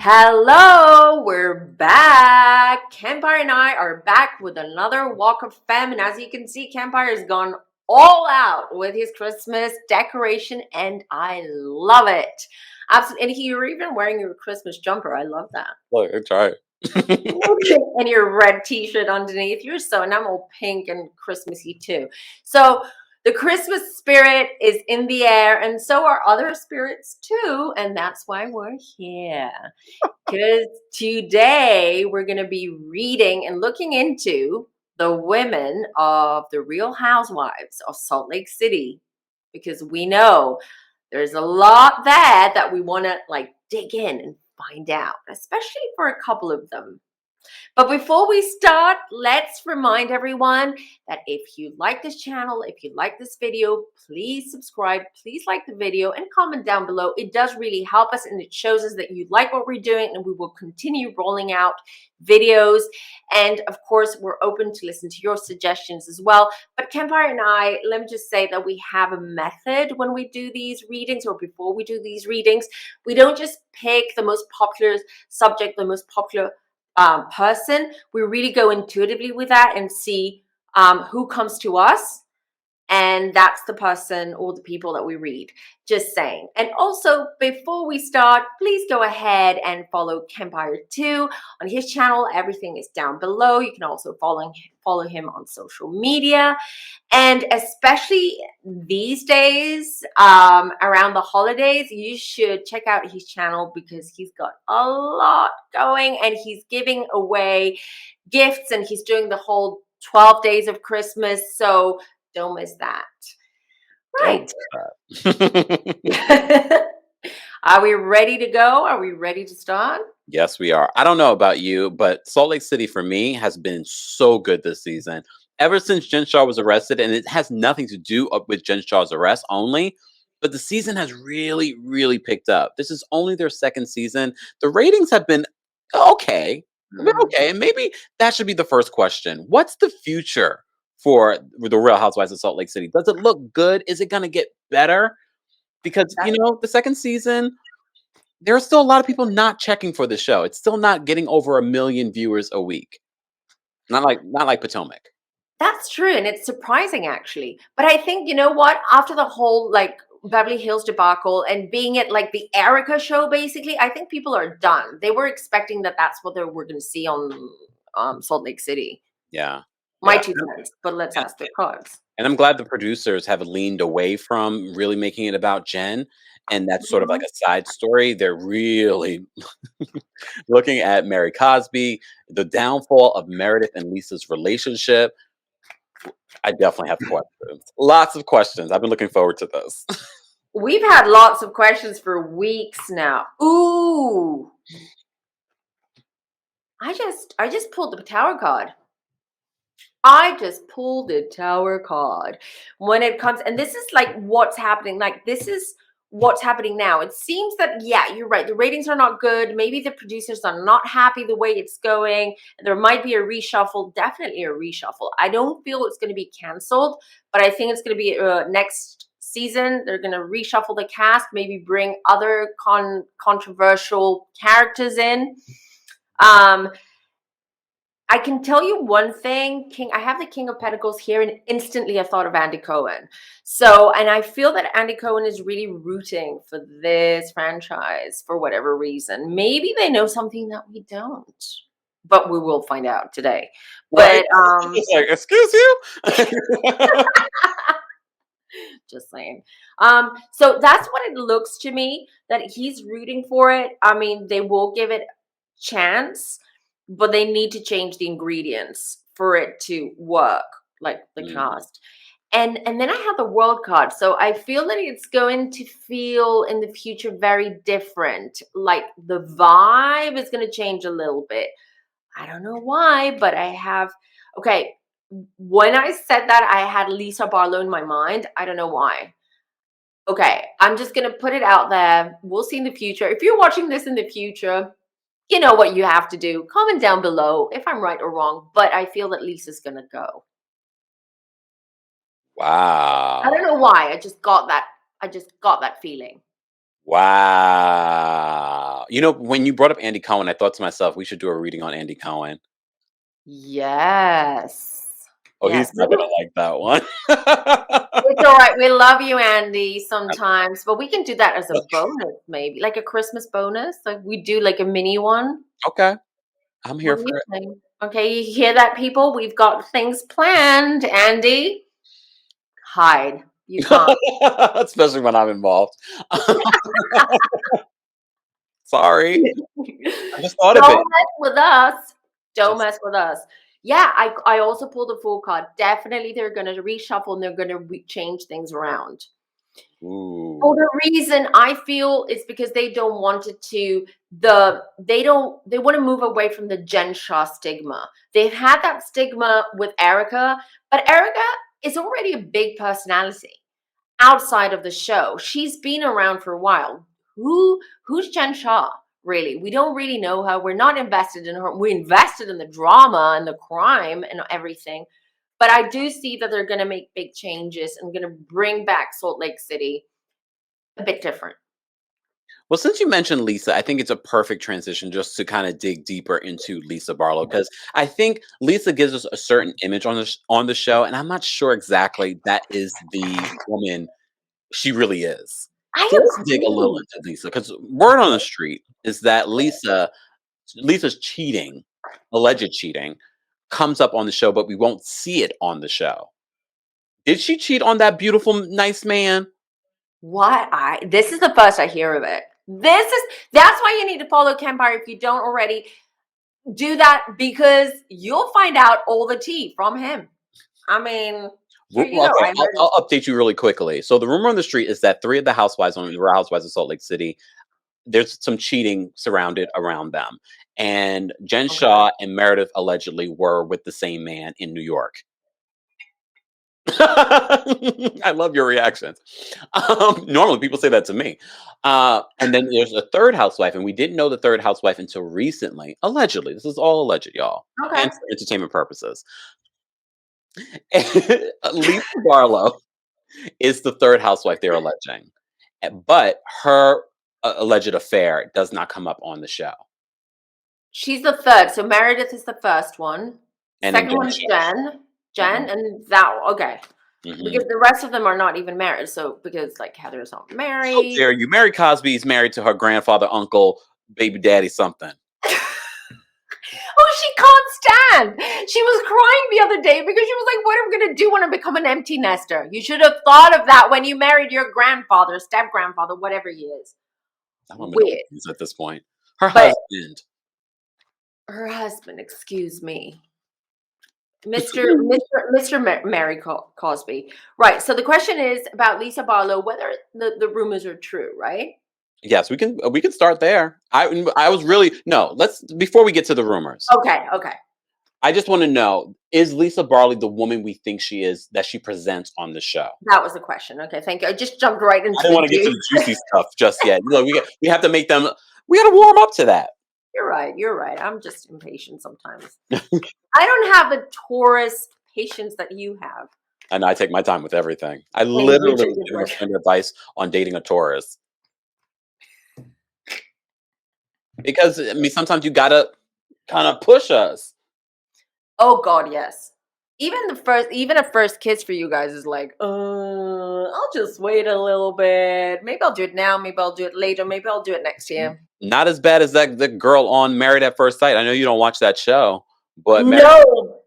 Hello, we're back. KEMPIRE and I are back with another Walk of Femme. And as you can see, KEMPIRE has gone all out with his Christmas decoration, and I love it. Absolutely. And you're even wearing your Christmas jumper. I love that. Look, try it. And your red t-shirt underneath. You're so, and I'm all pink and Christmassy too. So the Christmas spirit is in the air, and so are other spirits too. And that's why we're here. Because today we're going to be reading and looking into the women of the Real Housewives of Salt Lake City. Because we know there's a lot there that we want to dig in and find out, especially for a couple of them. But before we start, let's remind everyone that if you like this channel, if you like this video, please subscribe, please like the video and comment down below. It does really help us, and it shows us that you like what we're doing, and we will continue rolling out videos. And of course, we're open to listen to your suggestions as well. But KEMPIRE and I, let me just say that we have a method when we do these readings, or before we do these readings. We don't just pick the most popular subject, the most popular person. We really go intuitively with that and see who comes to us, and that's the person or the people that we read. Just saying. And also, before we start, please go ahead and follow KEMPIRE too on his channel. Everything is down below. You can also follow him on social media. And especially these days, around the holidays, you should check out his channel because he's got a lot going, and he's giving away gifts, and he's doing the whole 12 days of Christmas. So don't miss that. Right. Are we ready to go? Are we ready to start? Yes, we are. I don't know about you, but Salt Lake City for me has been so good this season. Ever since Jen Shah was arrested, and it has nothing to do with Jen Shah's arrest only, but the season has really, really picked up. This is only their second season. The ratings have been okay. Okay, and maybe that should be the first question. What's the future for the Real Housewives of Salt Lake City? Does it look good? Is it going to get better? Because, the second season, there are still a lot of people not checking for the show. It's still not getting over 1 million viewers a week. Not like Potomac. That's true, and it's surprising actually. But I think, you know what? After the whole Beverly Hills debacle and being it the Erica show, basically, I think people are done. They were expecting that that's what they were going to see on Salt Lake City. Yeah. My 2 cents, but let's ask the cards. And I'm glad the producers have leaned away from really making it about Jen, and that's sort of like a side story. They're really looking at Mary Cosby, the downfall of Meredith and Lisa's relationship. I definitely have questions. Lots of questions. I've been looking forward to this. We've had lots of questions for weeks now. Ooh. I just pulled the Tower card. I just pulled the Tower card. When it comes, and this is what's happening. This is what's happening now. It seems that, yeah, you're right. The ratings are not good. Maybe the producers are not happy the way it's going. There might be a reshuffle, definitely a reshuffle. I don't feel it's going to be canceled, but I think it's going to be next season. They're going to reshuffle the cast, maybe bring other controversial characters in. I can tell you one thing, I have the King of Pentacles here, and instantly I thought of Andy Cohen. So, and I feel that Andy Cohen is really rooting for this franchise for whatever reason. Maybe they know something that we don't, but we will find out today. Right? But excuse you? Just saying. So that's what it looks to me, that he's rooting for it. I mean, they will give it a chance, but they need to change the ingredients for it to work, like the cast. And then I have the World card. So I feel that it's going to feel in the future very different. Like the vibe is going to change a little bit. I don't know why, but I have, okay, when I said that, I had Lisa Barlow in my mind. I don't know why. Okay, I'm just going to put it out there. We'll see in the future. If you're watching this in the future, you know what you have to do. Comment down below if I'm right or wrong, but I feel that Lisa's going to go. Wow. I don't know why. I just got that feeling. Wow. You know, when you brought up Andy Cohen, I thought to myself, we should do a reading on Andy Cohen. Yes. Oh, Yes. he's not gonna like that one. It's all right. We love you, Andy, sometimes, but we can do that as a bonus, maybe like a Christmas bonus. Like we do like a mini one. Okay, I'm What here do you for it. think? Okay, you hear that, people? We've got things planned. Andy, hide. You can't. Especially when I'm involved. Sorry, I just thought of it. Don't mess with us. Don't Just mess with us. Yeah, I also pulled a full card. Definitely, they're gonna reshuffle and they're gonna change things around. For ooh. the reason I feel is because they don't want it to they want to move away from the Jen Shah stigma. They've had that stigma with Erica, but Erica is already a big personality outside of the show. She's been around for a while. Who's Jen Shah? Really? We don't really know her. We're not invested in her. We're invested in the drama and the crime and everything. But I do see that they're going to make big changes and going to bring back Salt Lake City a bit different. Well, since you mentioned Lisa, I think it's a perfect transition just to kind of dig deeper into Lisa Barlow because I think Lisa gives us a certain image on on the show, and I'm not sure exactly that is the woman she really is. I So let's dig a little agree. into Lisa because word on the street is that Lisa's cheating, alleged cheating, comes up on the show, but we won't see it on the show. Did she cheat on that beautiful, nice man? What I This is the first I hear of it. That's why you need to follow KEMPIRE if you don't already. Do that because you'll find out all the tea from him. I mean, here you go. Okay, I I'll, heard it. I'll update you really quickly. So the rumor on the street is that three of the housewives on the Real Housewives of Salt Lake City, there's some cheating surrounded around them, and Jen Okay. Shah and Meredith allegedly were with the same man in New York. I love your reactions. Normally, people say that to me. And then there's a third housewife, and we didn't know the third housewife until recently. Allegedly, this is all alleged, y'all, Okay. and for entertainment purposes. Lisa Barlow is the third housewife they're alleging, but her alleged affair does not come up on the show. She's the third. So Meredith is the first one. And then Second Jen one's Shah. Jen. Mhm, And that okay. mhm. Because the rest of them are not even married. So because like Heather's not How married. dare you? Mary Cosby is married to her grandfather, uncle, baby daddy, something. Oh, she can't stand. She was crying the other day because she was like, what am I going to do when I become an empty nester? You should have thought of that when you married your grandfather, step grandfather, whatever he is. I don't even know what Weird. it is at this point. Her But husband. her husband, excuse me, Mr. Mary Cosby. Right. So the question is about Lisa Barlow, whether the rumors are true, right? Yes, we can start there. I was really no. Let's before we get to the rumors. Okay. Okay. I just want to know: is Lisa Barley the woman we think she is that she presents on the show? That was the question. Okay. Thank you. I just jumped right I into didn't the want to get to juice. the juicy stuff just yet. You know, we have to make them. We got to warm up to that. You're right. You're right. I'm just impatient sometimes. I don't have the Taurus patience that you have. And I take my time with everything. I And literally Richard was is giving a like, friend advice on dating a Taurus because I mean sometimes you gotta kind of push us. oh God, yes. Even a first kiss for you guys is like, I'll just wait a little bit. Maybe I'll do it now. Maybe I'll do it later. Maybe I'll do it next year. Not as bad as that the girl on Married at First Sight. I know you don't watch that show, but No.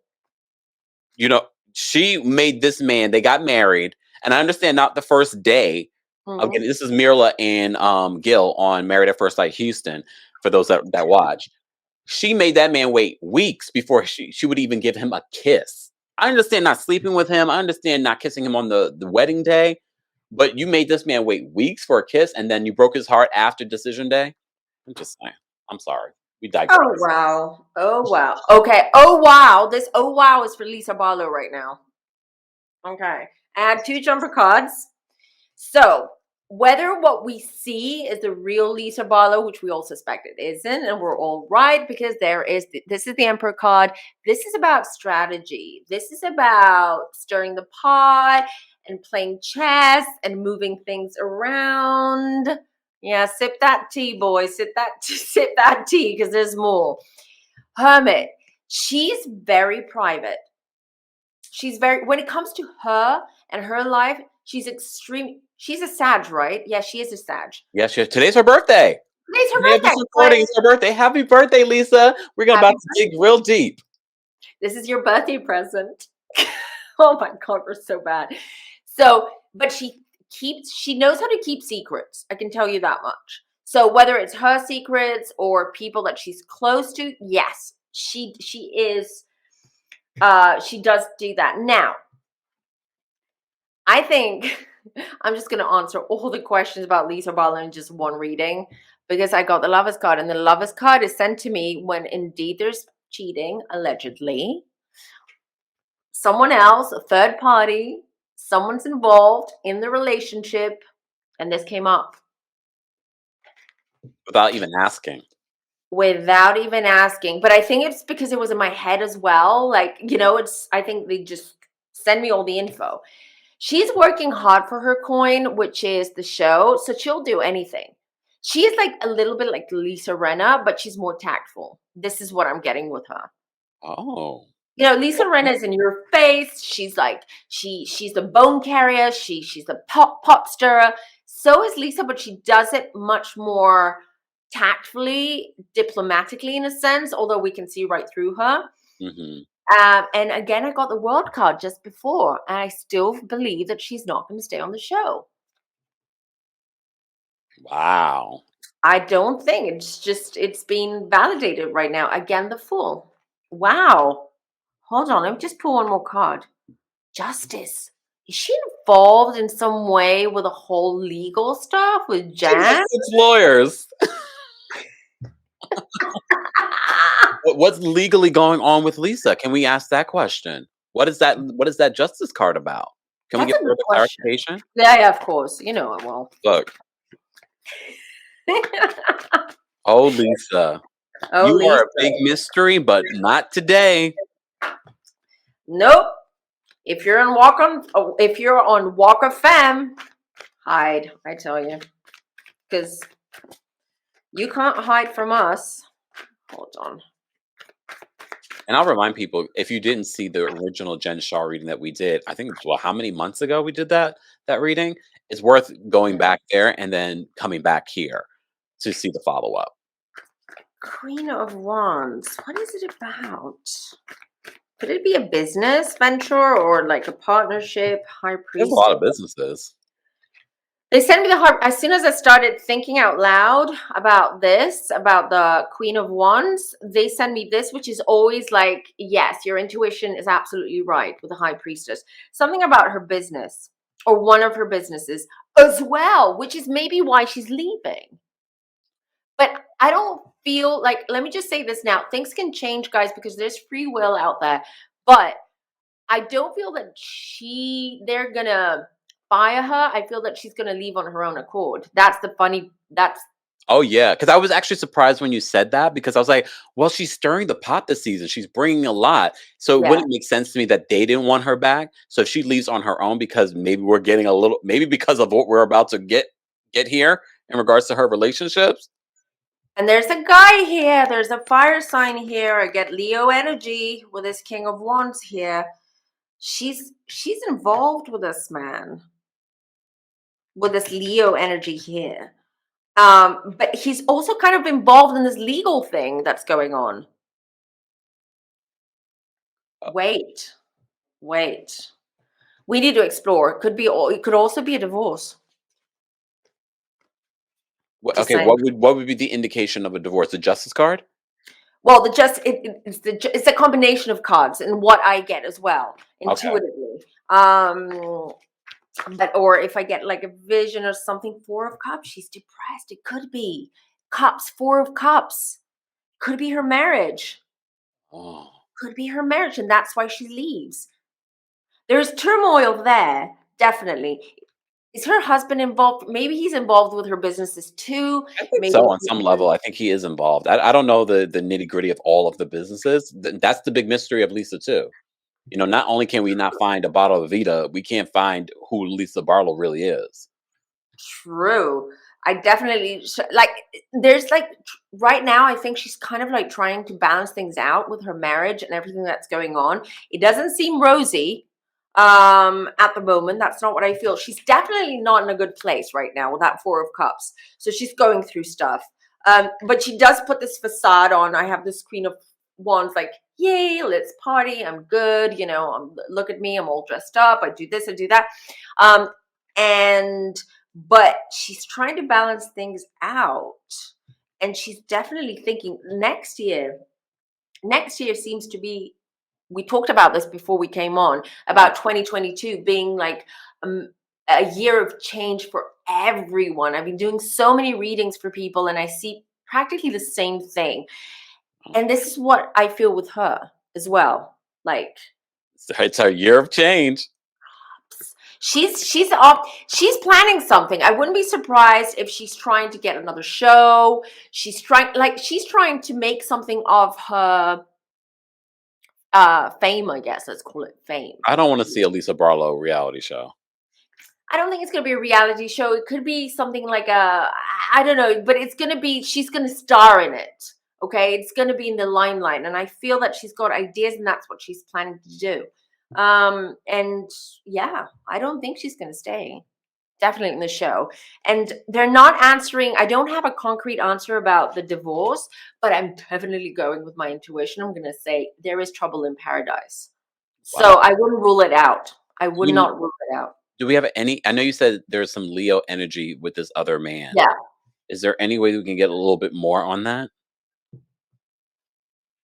you know, she made this man, they got married, and I understand not the first day. Mhm. Again, this is Mirla and Gil on Married at First Sight Houston, for those that watch. She made that man wait weeks before she would even give him a kiss. I understand not sleeping with him. I understand not kissing him on the wedding day, but you made this man wait weeks for a kiss and then you broke his heart after decision day. I'm just saying. I'm sorry. We Oh digress. wow. Oh wow. Okay. Oh wow. This oh wow is for Lisa Barlow right now. Okay. I had two jumper cards. So whether what we see is the real Lisa Barlow, which we all suspect it isn't, and we're all right because this is the Emperor card. This is about strategy. This is about stirring the pot and playing chess and moving things around. Yeah, sip that tea, boy. Sip that tea, because there's more. Hermit. She's very private. She's very, when it comes to her and her life, she's extreme. She's a Sag, right? Yeah, she is a Sag. Yes, yes. Today's her birthday. Today's her Today of this birthday. recording is her birthday. Happy birthday, Lisa. We're gonna Happy about to dig real deep. This is your birthday present. Oh my God, we're so bad. So, but she knows how to keep secrets. I can tell you that much. So whether it's her secrets or people that she's close to, yes, she is, she does do that. Now, I think I'm just going to answer all the questions about Lisa Barlow in just one reading, because I got the Lovers card, and the Lovers card is sent to me when indeed there's cheating, allegedly. Someone else, a third party, someone's involved in the relationship, and this came up Without even asking. without even asking. But I think it's because it was in my head as well. Like, I think they just send me all the info. She's working hard for her coin, which is the show. So she'll do anything. She is like a little bit like Lisa Rinna, but she's more tactful. This is what I'm getting with her. Oh. Lisa Rinna is in your face. She's like, she's the bone carrier. She's the pop stirrer. So is Lisa, but she does it much more tactfully, diplomatically in a sense, although we can see right through her. Mm-hmm. And again, I got the world card just before, and I still believe that she's not going to stay on the show. Wow. I don't think it's being validated right now. Again, the Fool. Wow. Hold on, let me just pull one more card. Justice. Is she involved in some way with the whole legal stuff with Jan? It's lawyers. What's legally going on with Lisa? Can we ask that question? What is that justice card about? Can we That's get a further good question. clarification? Yeah, of course. You know it will. Look. Oh, Lisa. Oh, You are Lisa. a big mystery, but not today. Nope. If you're on Walk of Femme, hide, I tell you. Because you can't hide from us. Hold on. And I'll remind people, if you didn't see the original Jen Shah reading that we did, I think, well, how many months ago we did that reading? It's worth going back there and then coming back here to see the follow-up. Queen of Wands. What is it about? Could it be a business venture or like a partnership? High There's Priest. a lot of businesses. They sent me the heart as soon as I started thinking out loud about this, about the Queen of Wands. They send me this, which is always like, yes, your intuition is absolutely right with the High Priestess. Something about her business or one of her businesses as well, which is maybe why she's leaving. But I don't feel like, let me just say this now. Things can change, guys, because there's free will out there. But I don't feel that they're going to fire her. I feel that she's going to leave on her own accord. Oh, yeah. Because I was actually surprised when you said that, because I was like, well, she's stirring the pot this season. She's bringing a lot. So it wouldn't make sense to me that they didn't want her back. So if she leaves on her own, because maybe we're getting maybe because of what we're about to get here in regards to her relationships. And there's a guy here. There's a fire sign here. I get Leo energy with this King of Wands here. She's involved with this man. With this Leo energy here. But he's also kind of involved in this legal thing that's going on. Wait. We need to explore. It could also be a divorce. Okay, what would be the indication of a divorce? The justice card? Well, it's a combination of cards and what I get as well intuitively. Okay. But or if I get like a vision or something, 4 of Cups, she's depressed. It could be Cups, 4 of Cups. Could be her marriage. Oh. Could be her marriage, and that's why she leaves. There's turmoil there, definitely. Is her husband involved? Maybe he's involved with her businesses too. I think Maybe so on some level. I think he is involved. I don't know the nitty-gritty of all of the businesses. That's the big mystery of Lisa too. Not only can we not find a bottle of Vita, we can't find who Lisa Barlow really is. True. I definitely like. There's like right now, I think she's kind of like trying to balance things out with her marriage and everything that's going on. It doesn't seem rosy at the moment. That's not what I feel. She's definitely not in a good place right now with that Four of Cups. So she's going through stuff. But she does put this facade on. I have this Queen of Wands, like, yay, let's party. I'm good. You know, look at me. I'm all dressed up. I do this, I do that. And but she's trying to balance things out, and she's definitely thinking next year seems to be, we talked about this before we came on, about 2022 being like a year of change for everyone. I've been doing so many readings for people, and I see practically the same thing, and this is what I feel with her as well. Like, It's her year of change. she's planning something. I wouldn't be surprised if she's trying to get another show. She's trying to make something of her fame, I guess. Let's call it fame. I don't want to see a Lisa Barlow reality show. I don't think it's going to be a reality show. It could be something like I don't know, but it's going to be, she's going to star in it. Okay. It's going to be in the limelight. And I feel that she's got ideas, and that's what she's planning to do. And yeah, I don't think she's going to stay. Definitely in the show. And they're not answering. I don't have a concrete answer about the divorce, but I'm definitely going with my intuition. I'm going to say there is trouble in paradise. So Wow. I wouldn't rule it out. I would You- not rule it out. Do we have any? I know you said there's some Leo energy with this other man. Yeah. Is there any way we can get a little bit more on that?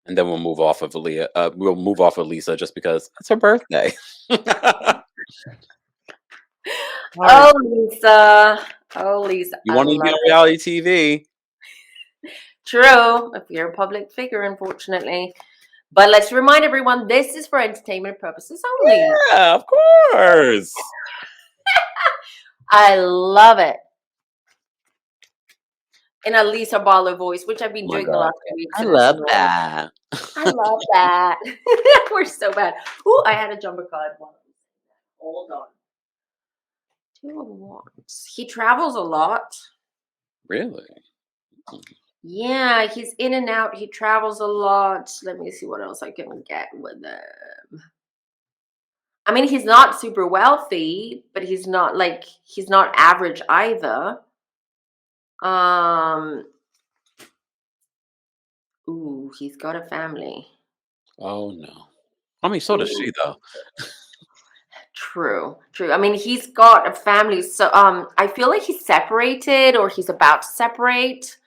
And then we'll move off of Leah. We'll move off of Lisa just because it's her birthday. Oh, Lisa. Oh, Lisa. You I want to be love on it. reality TV? True. If you're a public figure, unfortunately. But let's remind everyone, this is for entertainment purposes only. Yeah, of course. I love it. In a Lisa Barlow voice, which I've been Oh my doing the God. last 2 weeks. I and it's love annoying. that. I love that. We're so bad. Ooh, I had a jumper card. Hold on. 2 of Wands. He travels a lot. Really? Yeah, he's in and out. He travels a lot. Let me see what else I can get with him. I mean, he's not super wealthy, but he's not average either. Ooh, he's got a family. Oh no. I mean, so does she though. True. I mean, he's got a family, so I feel like he's separated or he's about to separate,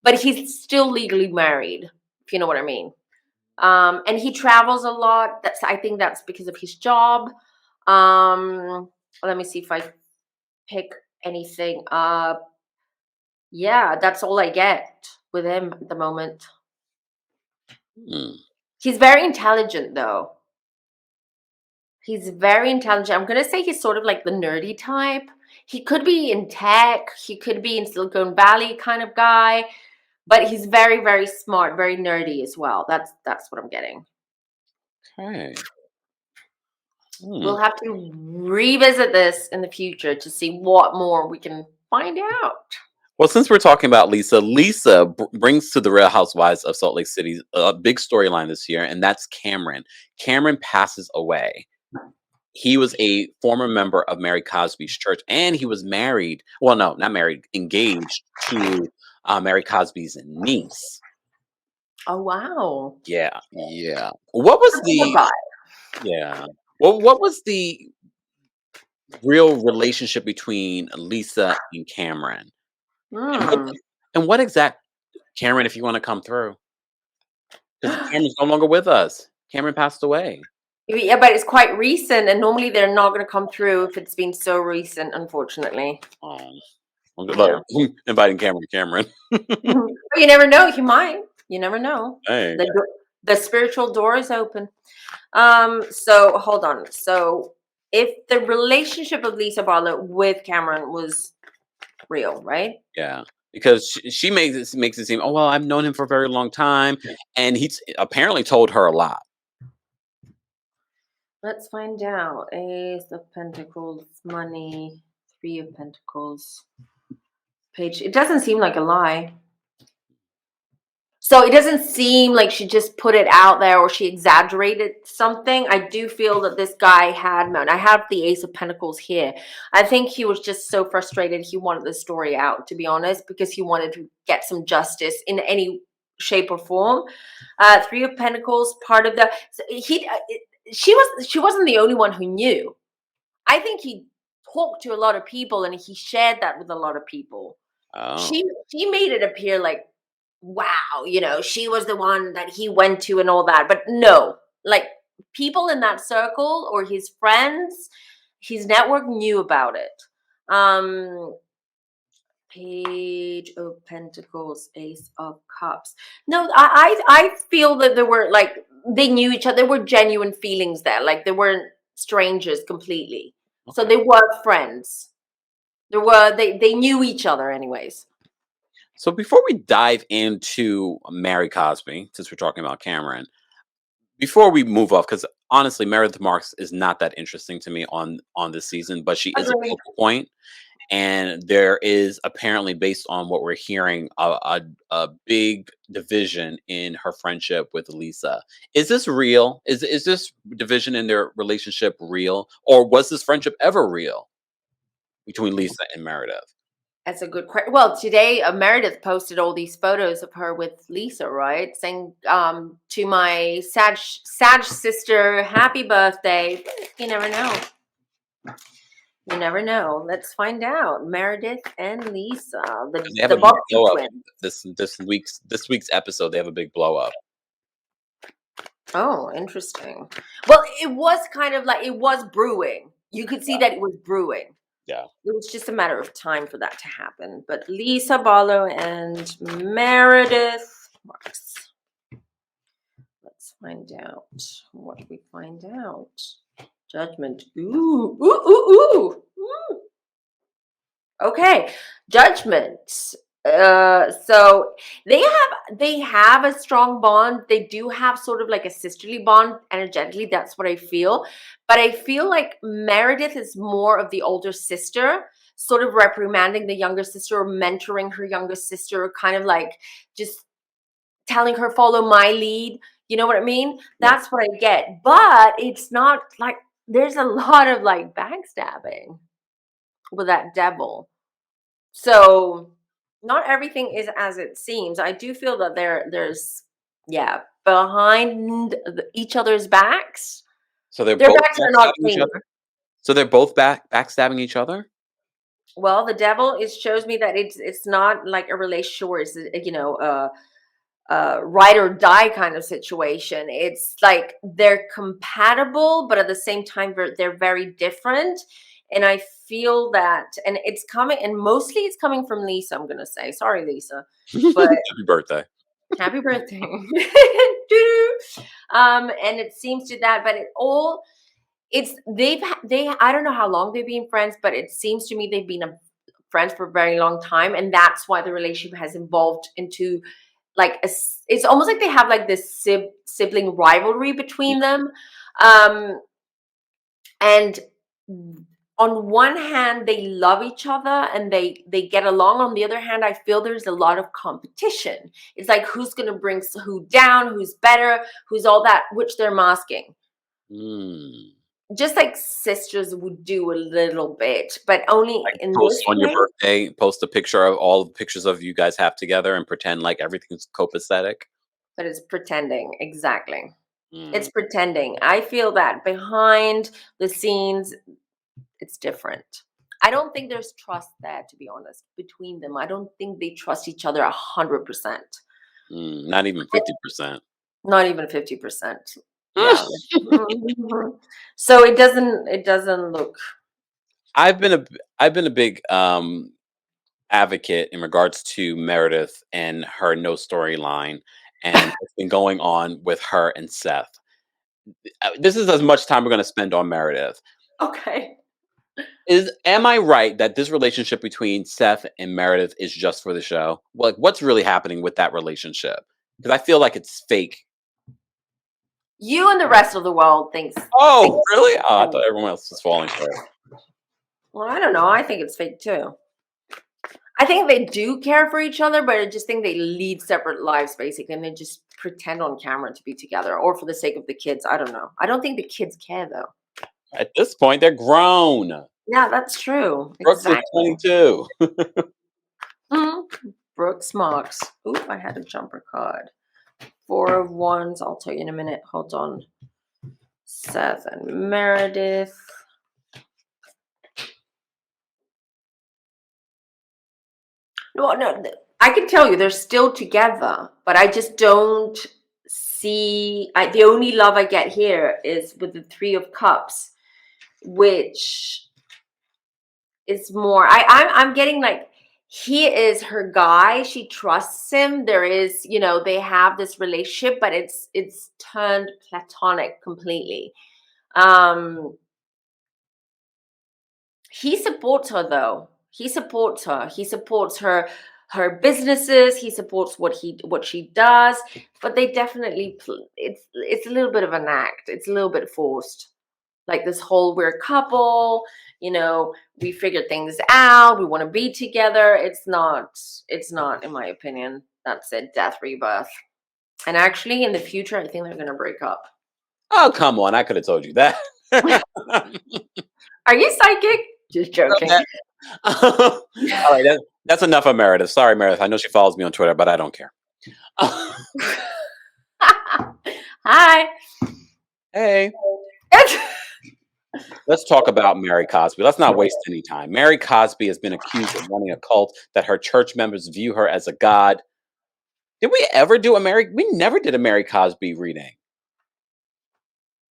but he's still legally married, if you know what I mean. And he travels a lot. I think that's because of his job. Let me see if I pick anything up. Yeah, that's all I get with him at the moment. Hmm. He's very intelligent, though. He's very intelligent. I'm going to say he's sort of like the nerdy type. He could be in tech. He could be in Silicon Valley kind of guy. But he's very, very smart, very nerdy as well. That's what I'm getting. Okay. We'll have to revisit this in the future to see what more we can find out. Well, since we're talking about Lisa brings to the Real Housewives of Salt Lake City a big storyline this year, and that's Cameron. Cameron passes away. He was a former member of Mary Cosby's church, and he was married. Well, no, not married, engaged to Mary Cosby's niece. Oh, wow. Yeah, yeah. What was the? Yeah. Well, what was the real relationship between Lisa and Cameron? And what exact Cameron, if you want to come through, because Cameron's no longer with us. Cameron passed away. Yeah, but it's quite recent, and normally they're not going to come through if it's been so recent, unfortunately. Look, inviting Cameron. You never know. He might. You never know. Hey. The spiritual door is open. So hold on. So if the relationship of Lisa Barlow with Cameron was real, right? Yeah. Because she makes it seem, oh, well, I've known him for a very long time. And he's apparently told her a lot. Let's find out. Ace of Pentacles, money, 3 of Pentacles, Paige, it doesn't seem like a lie. So it doesn't seem like she just put it out there or she exaggerated something. I do feel that this guy had, I have the Ace of Pentacles here. I think he was just so frustrated. He wanted the story out, to be honest, because he wanted to get some justice in any shape or form. Three of Pentacles, part of the, she wasn't the only one who knew. I think he talked to a lot of people and he shared that with a lot of people. Oh. She made it appear like, wow, she was the one that he went to and all that. But no, like people in that circle or his friends, his network knew about it. Page of Pentacles, Ace of Cups. No, I feel that there were like they knew each other. There were genuine feelings there. Like they weren't strangers completely. So Okay. they were friends. They knew each other anyways. So before we dive into Mary Cosby, since we're talking about Cameron, before we move off, because honestly, Meredith Marks is not that interesting to me on this season, but she is a Agreed. focal point, and there is apparently, based on what we're hearing, a big division in her friendship with Lisa. Is this real? Is this division in their relationship real, or was this friendship ever real between Lisa and Meredith? That's a good question. Well, today Meredith posted all these photos of her with Lisa, right? Saying to my Sag sister, happy birthday. You never know. You never know. Let's find out. Meredith and Lisa, 'Cause they have the a big Boxer blow up twins. this week's episode. They have a big blow up. Oh, interesting. Well, it was kind of like it was brewing. You could see that it was brewing. Yeah. It was just a matter of time for that to happen. But Lisa, Barlow, and Meredith Marks. Let's find out what we find out. Judgment. Ooh, ooh, ooh, ooh. Ooh. Okay, Judgment. So they have a strong bond. They do have sort of like a sisterly bond energetically. That's what I feel. But I feel like Meredith is more of the older sister, sort of reprimanding the younger sister or mentoring her younger sister, kind of like just telling her follow my lead. You know what I mean? Yeah. That's what I get. But it's not like there's a lot of like backstabbing with that devil. So not everything is as it seems. I do feel that there's behind each other's backs. So they're Their both backs are not backstabbing each clean. other? So they're both backstabbing each other? Well, the devil it shows me that it's not like a relationship where it's ride or die kind of situation. It's like they're compatible, but at the same time they're very different. And I feel that, and it's coming, and mostly it's coming from Lisa. I'm gonna say, sorry, Lisa, but Happy birthday. happy birthday. And it seems to that, but they I don't know how long they've been friends, but it seems to me they've been friends for a very long time, and that's why the relationship has evolved into like it's almost like they have like this sibling rivalry between them. And on one hand they love each other and they get along. On the other hand, I feel there's a lot of competition. It's like who's going to bring who down, who's better, who's all that, which they're masking. Just like sisters would do a little bit, but only Like in post this on your way. birthday, post a picture of all the pictures of you guys have together and pretend like everything's copacetic. But it's pretending. Exactly. It's Mm. pretending. I feel that behind the scenes it's different. I don't think there's trust there, to be honest, between them. I don't think they trust each other 100%. Not even 50%. Not even 50%. Yeah. So it doesn't look. I've been a big advocate in regards to Meredith and her no storyline and what's been going on with her and Seth. This is as much time we're going to spend on Meredith. Okay. Am I right that this relationship between Seth and Meredith is just for the show? Like, what's really happening with that relationship? Because I feel like it's fake. You and the rest of the world thinks. Oh, really? Oh, I thought everyone else was falling for it. Well, I don't know. I think it's fake too. I think they do care for each other, but I just think they lead separate lives, basically, and they just pretend on camera to be together, or for the sake of the kids. I don't know. I don't think the kids care, though. At this point, they're grown. Yeah, that's true. Brooks is Exactly. 22. Brooks Marks. Oop, I had a jumper card. 4 of Wands. I'll tell you in a minute. Hold on. Seth and Meredith. No, I can tell you they're still together, but I just don't see. The only love I get here is with the 3 of Cups, which is more. I'm getting like he is her guy. She trusts him. There is, they have this relationship, but it's turned platonic completely. He supports her though. He supports her. He supports her businesses. He supports what she does. But they definitely it's a little bit of an act. It's a little bit forced. Like this whole we're a couple. We figured things out. We want to be together. It's not, in my opinion. That's it. Death, rebirth. And actually, in the future, I think they're gonna break up. Oh, come on. I could have told you that. Are you psychic? Just joking. All right, that's enough of Meredith. Sorry, Meredith. I know she follows me on Twitter, but I don't care. Hi. Hey. Let's talk about Mary Cosby. Let's not waste any time. Mary Cosby has been accused of running a cult that her church members view her as a god. Did we ever do we never did a Mary Cosby reading.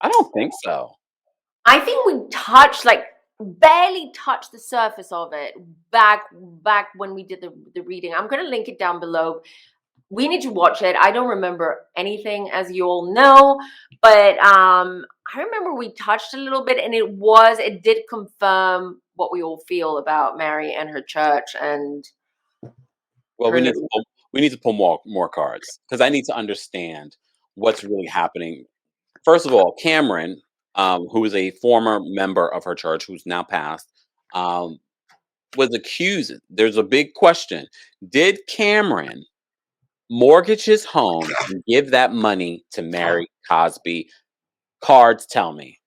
I don't think so. I think we barely touched the surface of it back when we did the reading. I'm going to link it down below. We need to watch it. I don't remember anything, as you all know, but I remember we touched a little bit, and it did confirm what we all feel about Mary and her church. And well, we need to pull more cards, because I need to understand what's really happening. First of all, Cameron, who is a former member of her church, who's now passed, was accused. There's a big question. Did Cameron mortgage his home and give that money to Mary Cosby? Cards tell me.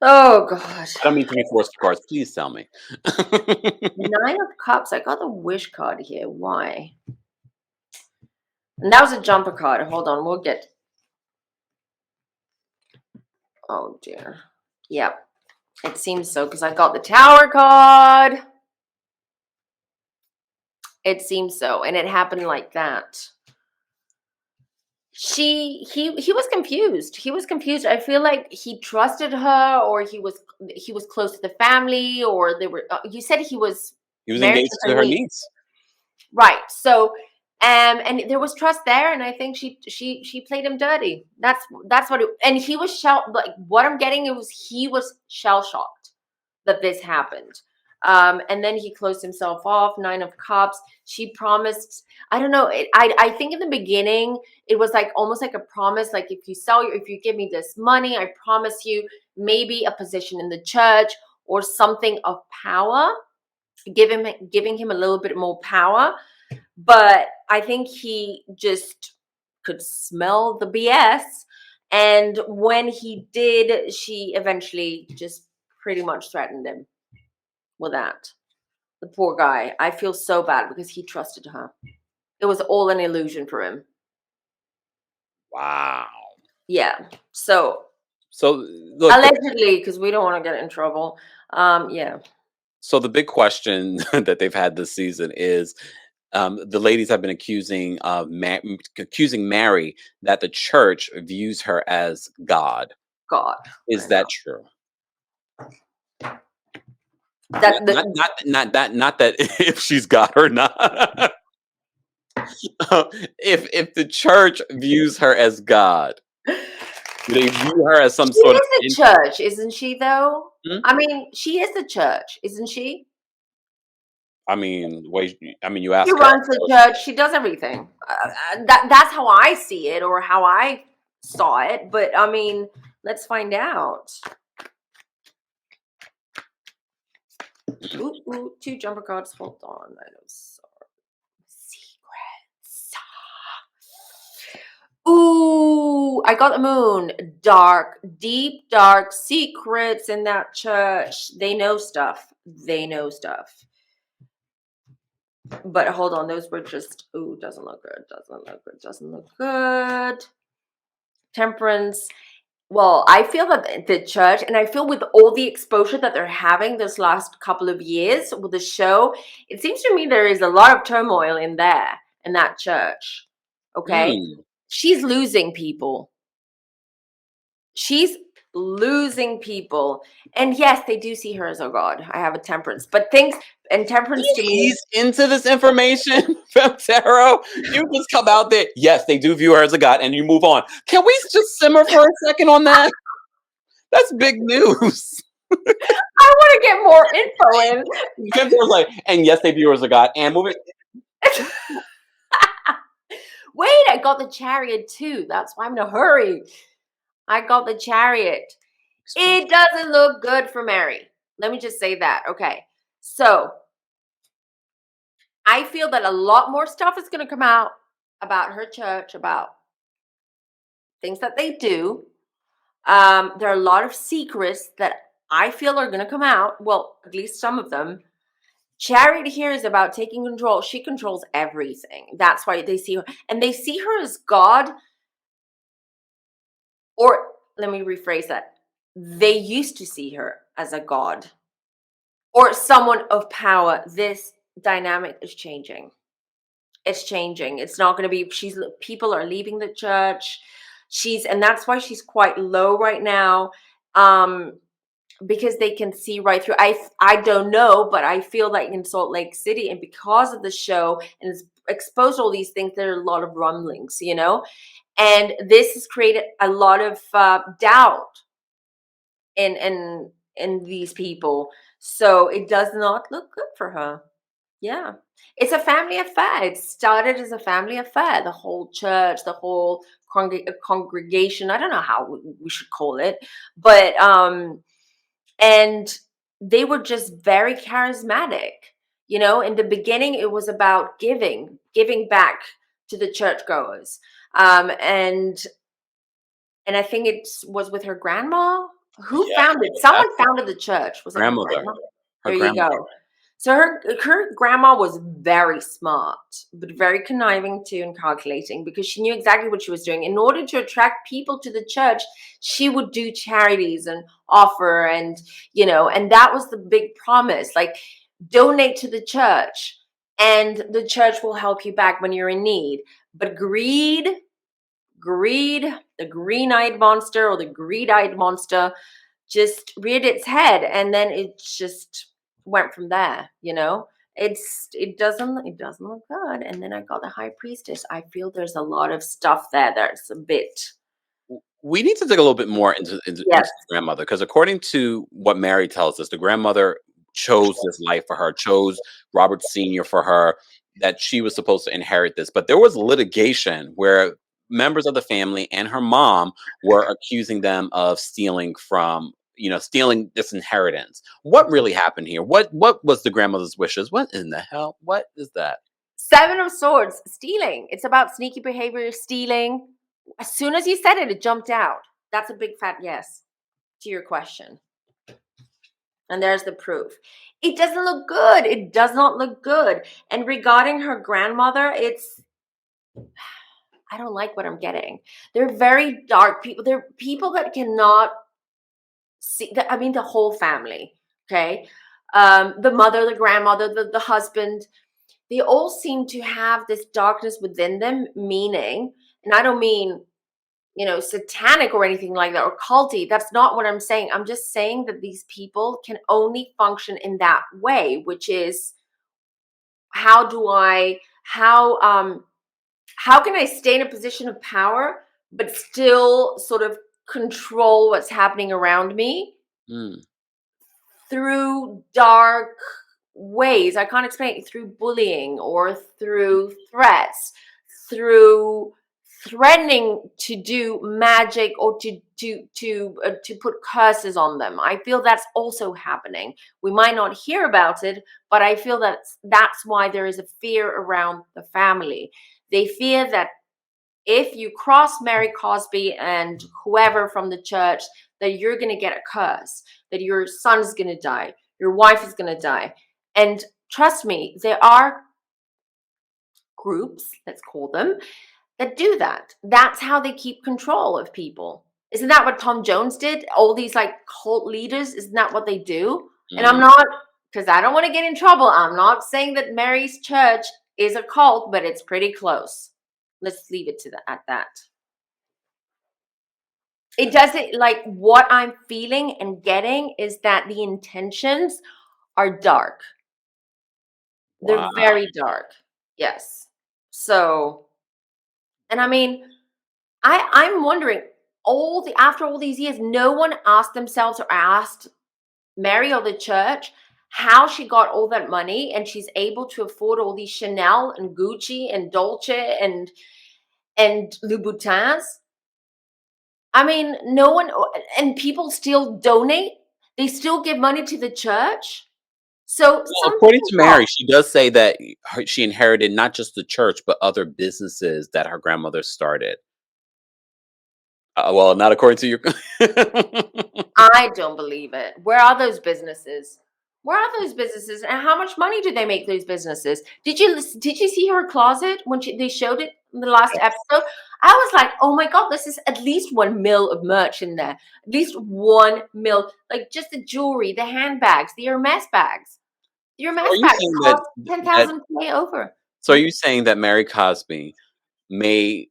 Oh, gosh. I don't mean to be forced cards. Please tell me. 9 of Cups. I got the wish card here. Why? And that was a jumper card. Hold on. We'll get... Oh, dear. Yep. It seems so, because I got the Tower card. It seems so. And it happened like that. He was confused. He was confused. I feel like he trusted her, or he was close to the family, or they were. You said he was engaged to her niece, right? So, and there was trust there, and I think she played him dirty. That's what. And he was what I'm getting, he was shell shocked that this happened. And then he closed himself off. 9 of Cups. She promised. I don't know. I think in the beginning it was almost like a promise. Like, if you give me this money, I promise you maybe a position in the church or something of power. Giving him a little bit more power. But I think he just could smell the BS. And when he did, she eventually just pretty much threatened him with that. The poor guy. I feel so bad because he trusted her. It was all an illusion for him. Wow. Yeah. So look, allegedly, because we don't want to get in trouble. Yeah. So the big question that they've had this season is, the ladies have been accusing Mary that the church views her as God. God. Is that true? Not that if she's God or not. If the church views her as God, do they view her as some sort of the church, isn't she, though? Hmm? I mean, she is the church, isn't she? I mean, you ask She her. runs the church. She does everything. That's how I see it, or how I saw it. But I mean, let's find out. Ooh, 2 jumper cards. Hold on. I know. Sorry. Secrets. Ooh, I got the moon. Dark, deep, dark secrets in that church. They know stuff. They know stuff. But hold on, those were just, ooh, doesn't look good. Doesn't look good. Doesn't look good. Temperance. Well, I feel that the church, and I feel with all the exposure that they're having this last couple of years with the show, it seems to me there is a lot of turmoil in there, in that church. Okay? Mm. She's losing people. She's losing people. And yes, they do see her as a god. I have a temperance. But things, and temperance to me, He's into this information from tarot. You just come out there. Yes, they do view her as a god, and you move on. Can we just simmer for a second on that? That's big news. I want to get more info in. Kim's like, and yes, they view her as a god, and moving. Wait, I got the chariot too. That's why I'm in a hurry. I got the chariot. It doesn't look good for Mary. Let me just say that. Okay. So I feel that a lot more stuff is going to come out about her church, about things that they do. There are a lot of secrets that I feel are going to come out. Well, at least some of them. Charity here is about taking control. She controls everything. That's why they see her. And they see her as God. Or let me rephrase that. They used to see her as a god or someone of power. This dynamic is changing. It's changing. It's not going to be, people are leaving the church. And that's why she's quite low right now. Because they can see right through. I don't know, but I feel like in Salt Lake City, and because of the show and it's exposed all these things, there are a lot of rumblings, and this has created a lot of doubt in these people. So it does not look good for her. Yeah. It's a family affair. It started as a family affair. The whole church, the whole congregation. I don't know how we should call it, but and they were just very charismatic. In the beginning, it was about giving back to the churchgoers. And I think it was with her grandma. Who Yeah, founded? Someone founded the church. Was it her grandmother. grandma? Her There you grandmother. go. So her grandma was very smart, but very conniving too and calculating, because she knew exactly what she was doing. In order to attract people to the church, she would do charities and offer, and and that was the big promise. Like, donate to the church, and the church will help you back when you're in need. But greed, the green-eyed monster, or the greed-eyed monster, just reared its head, and then it just went from there. It doesn't look good. And then I got the high priestess. I feel there's a lot of stuff there that's a bit. We need to dig a little bit more into Yes. the grandmother, because according to what Mary tells us, the grandmother chose this life for her, chose Robert Sr. for her, that she was supposed to inherit this. But there was litigation where members of the family and her mom were accusing them of stealing stealing this inheritance. What really happened here? What was the grandmother's wishes? What in the hell? What is that? 7 of Swords, stealing. It's about sneaky behavior, stealing. As soon as you said it, it jumped out. That's a big fat yes to your question. And there's the proof. It doesn't look good. It does not look good. And regarding her grandmother, I don't like what I'm getting. They're very dark people. They're people that cannot see. The whole family. Okay, the mother, the grandmother, the husband. They all seem to have this darkness within them. Meaning, and I don't mean satanic or anything like that, or culty. That's not what I'm saying. I'm just saying that these people can only function in that way, which is, how can I stay in a position of power but still sort of control what's happening around me Mm. through dark ways? I can't explain it. Through bullying, or through threats, through threatening to do magic or to put curses on them. I feel that's also happening. We might not hear about it, but I feel that's why there is a fear around the family. They fear that if you cross Mary Cosby and whoever from the church, that you're going to get a curse, that your son's going to die, your wife is going to die. And trust me, there are groups, let's call them, that do that. That's how they keep control of people. Isn't that what Tom Jones did? All these like cult leaders, isn't that what they do? And I'm not, because I don't want to get in trouble. I'm not saying that Mary's church is a cult, but it's pretty close. Let's leave it to at that. It doesn't, like, what I'm feeling and getting is that the intentions are dark. They're Wow. very dark. Yes. So, and I mean, I'm wondering, after all these years, no one asked themselves or asked Mary or the church how she got all that money and she's able to afford all these Chanel and Gucci and Dolce and Louboutins. I mean, no one, and people still donate. They still give money to the church. So Well, something according is to wrong. Mary, she does say that she inherited not just the church, but other businesses that her grandmother started. Well, not according to your. I don't believe it. Where are those businesses? Where are those businesses, and how much money do they make those businesses? Did you see her closet when they showed it in the last episode? I was like, oh my god, this is at least 1 mil of merch in there. At least 1 mil, like just the jewelry, the handbags, the Hermes bags. The So Hermes are you bags saying cost that 10,000 K over. so are you saying that Mary Cosby may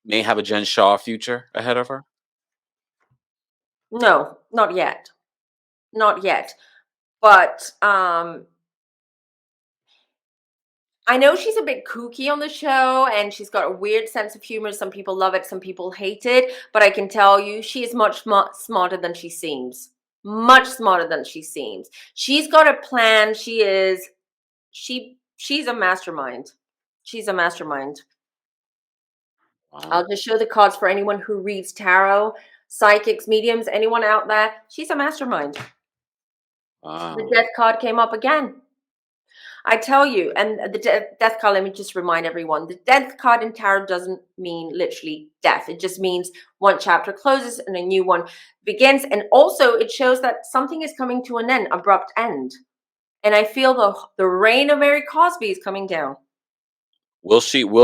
have a Jen Shah future ahead of her? No, not yet. Not yet. But I know she's a bit kooky on the show and she's got a weird sense of humor. Some people love it, some people hate it. But I can tell you, she is much smarter than she seems. Much smarter than she seems. She's got a plan. She's a mastermind. She's a mastermind. Wow. I'll just show the cards for anyone who reads tarot, psychics, mediums, anyone out there. She's a mastermind. The Wow. death card came up again. I tell you, and the death card, let me just remind everyone, the death card in tarot doesn't mean literally death. It just means one chapter closes and a new one begins. And also it shows that something is coming to an end, abrupt end. And I feel the reign of Mary Cosby is coming down. Will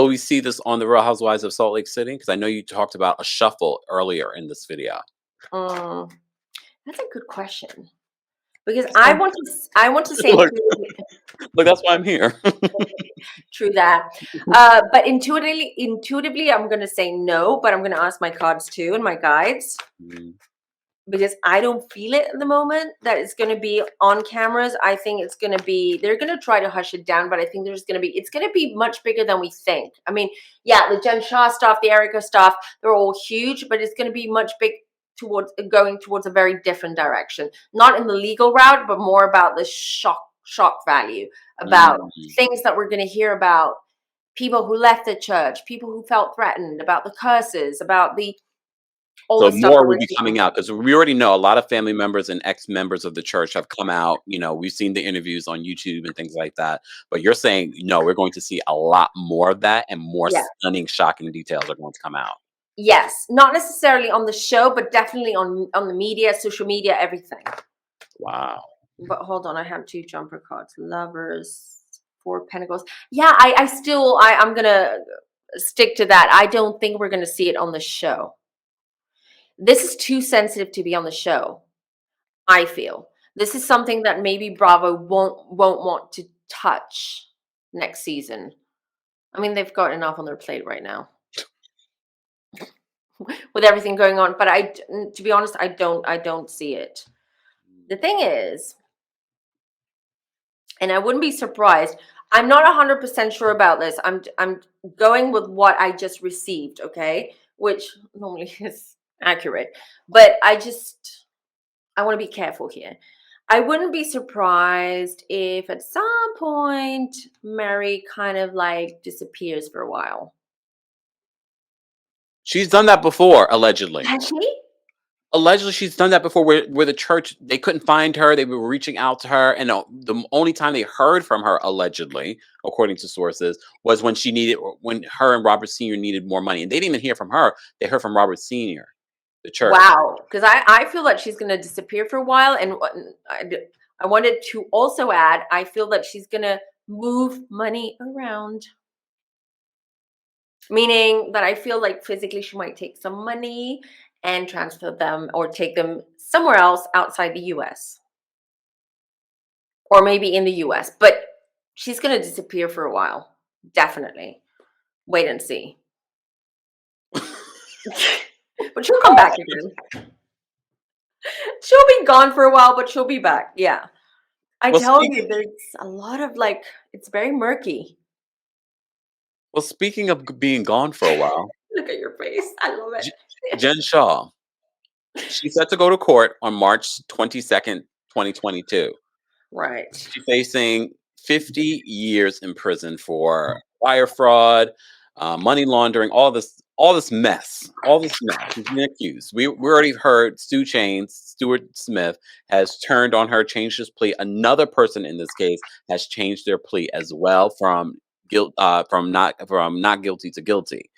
we see this on the Real Housewives of Salt Lake City? Because I know you talked about a shuffle earlier in this video. Mm, that's a good question. Because That's I why want to say look, look, that's why I'm here. true that. But intuitively, I'm going to say no, but I'm going to ask my cards too and my guides Mm. because I don't feel it at the moment that it's going to be on cameras. I think it's going to be, they're going to try to hush it down, but I think it's going to be much bigger than we think. I mean, yeah, the Jen Shah stuff, the Erica stuff, they're all huge, but it's going to be much big going towards a very different direction. Not in the legal route, but more about the shock value, about Mm. things that we're going to hear about people who left the church, people who felt threatened, about the curses, about all So the stuff more that will we're be seeing. coming out because we already know a lot of family members and ex-members of the church have come out. We've seen the interviews on YouTube and things like that. But you're saying, no, we're going to see a lot more of that and more Yeah. stunning, shocking details are going to come out. Yes, not necessarily on the show, but definitely on the media, social media, everything. Wow. But hold on, I have two jumper cards. Lovers, 4 Pentacles. Yeah, I'm gonna stick to that. I don't think we're gonna see it on the show. This is too sensitive to be on the show. I feel this is something that maybe Bravo won't want to touch next season. I mean, they've got enough on their plate right now with everything going on. But to be honest, I don't see it. The thing is, and I wouldn't be surprised. I'm not 100% sure about this. I'm going with what I just received, okay? Which normally is accurate. But I want to be careful here. I wouldn't be surprised if at some point Mary kind of like disappears for a while. She's done that before, allegedly. Has she? Allegedly, she's done that before where the church, they couldn't find her, they were reaching out to her, and the only time they heard from her, allegedly, according to sources, was when her and Robert Sr. needed more money, and they didn't even hear from her, they heard from Robert Sr., the church. Wow, because I feel like she's gonna disappear for a while, and I wanted to also add, I feel that she's gonna move money around, meaning that I feel like physically she might take some money and transfer them or take them somewhere else outside the US or maybe in the US, but she's gonna disappear for a while, definitely. Wait and see. But she'll come back again. She'll be gone for a while, but she'll be back. Yeah. I Well, tell you, there's a lot of like, it's very murky. speaking of being gone for a while, Look at your face. I love J- it. Jen Shah, she's set to go to court on March 22nd, 2022. Right. She's facing 50 years in prison for wire fraud, money laundering, all this mess, all this mess. She's been accused. We already heard Stuart Smith has turned on her, changed his plea. Another person in this case has changed their plea as well from not guilty to guilty.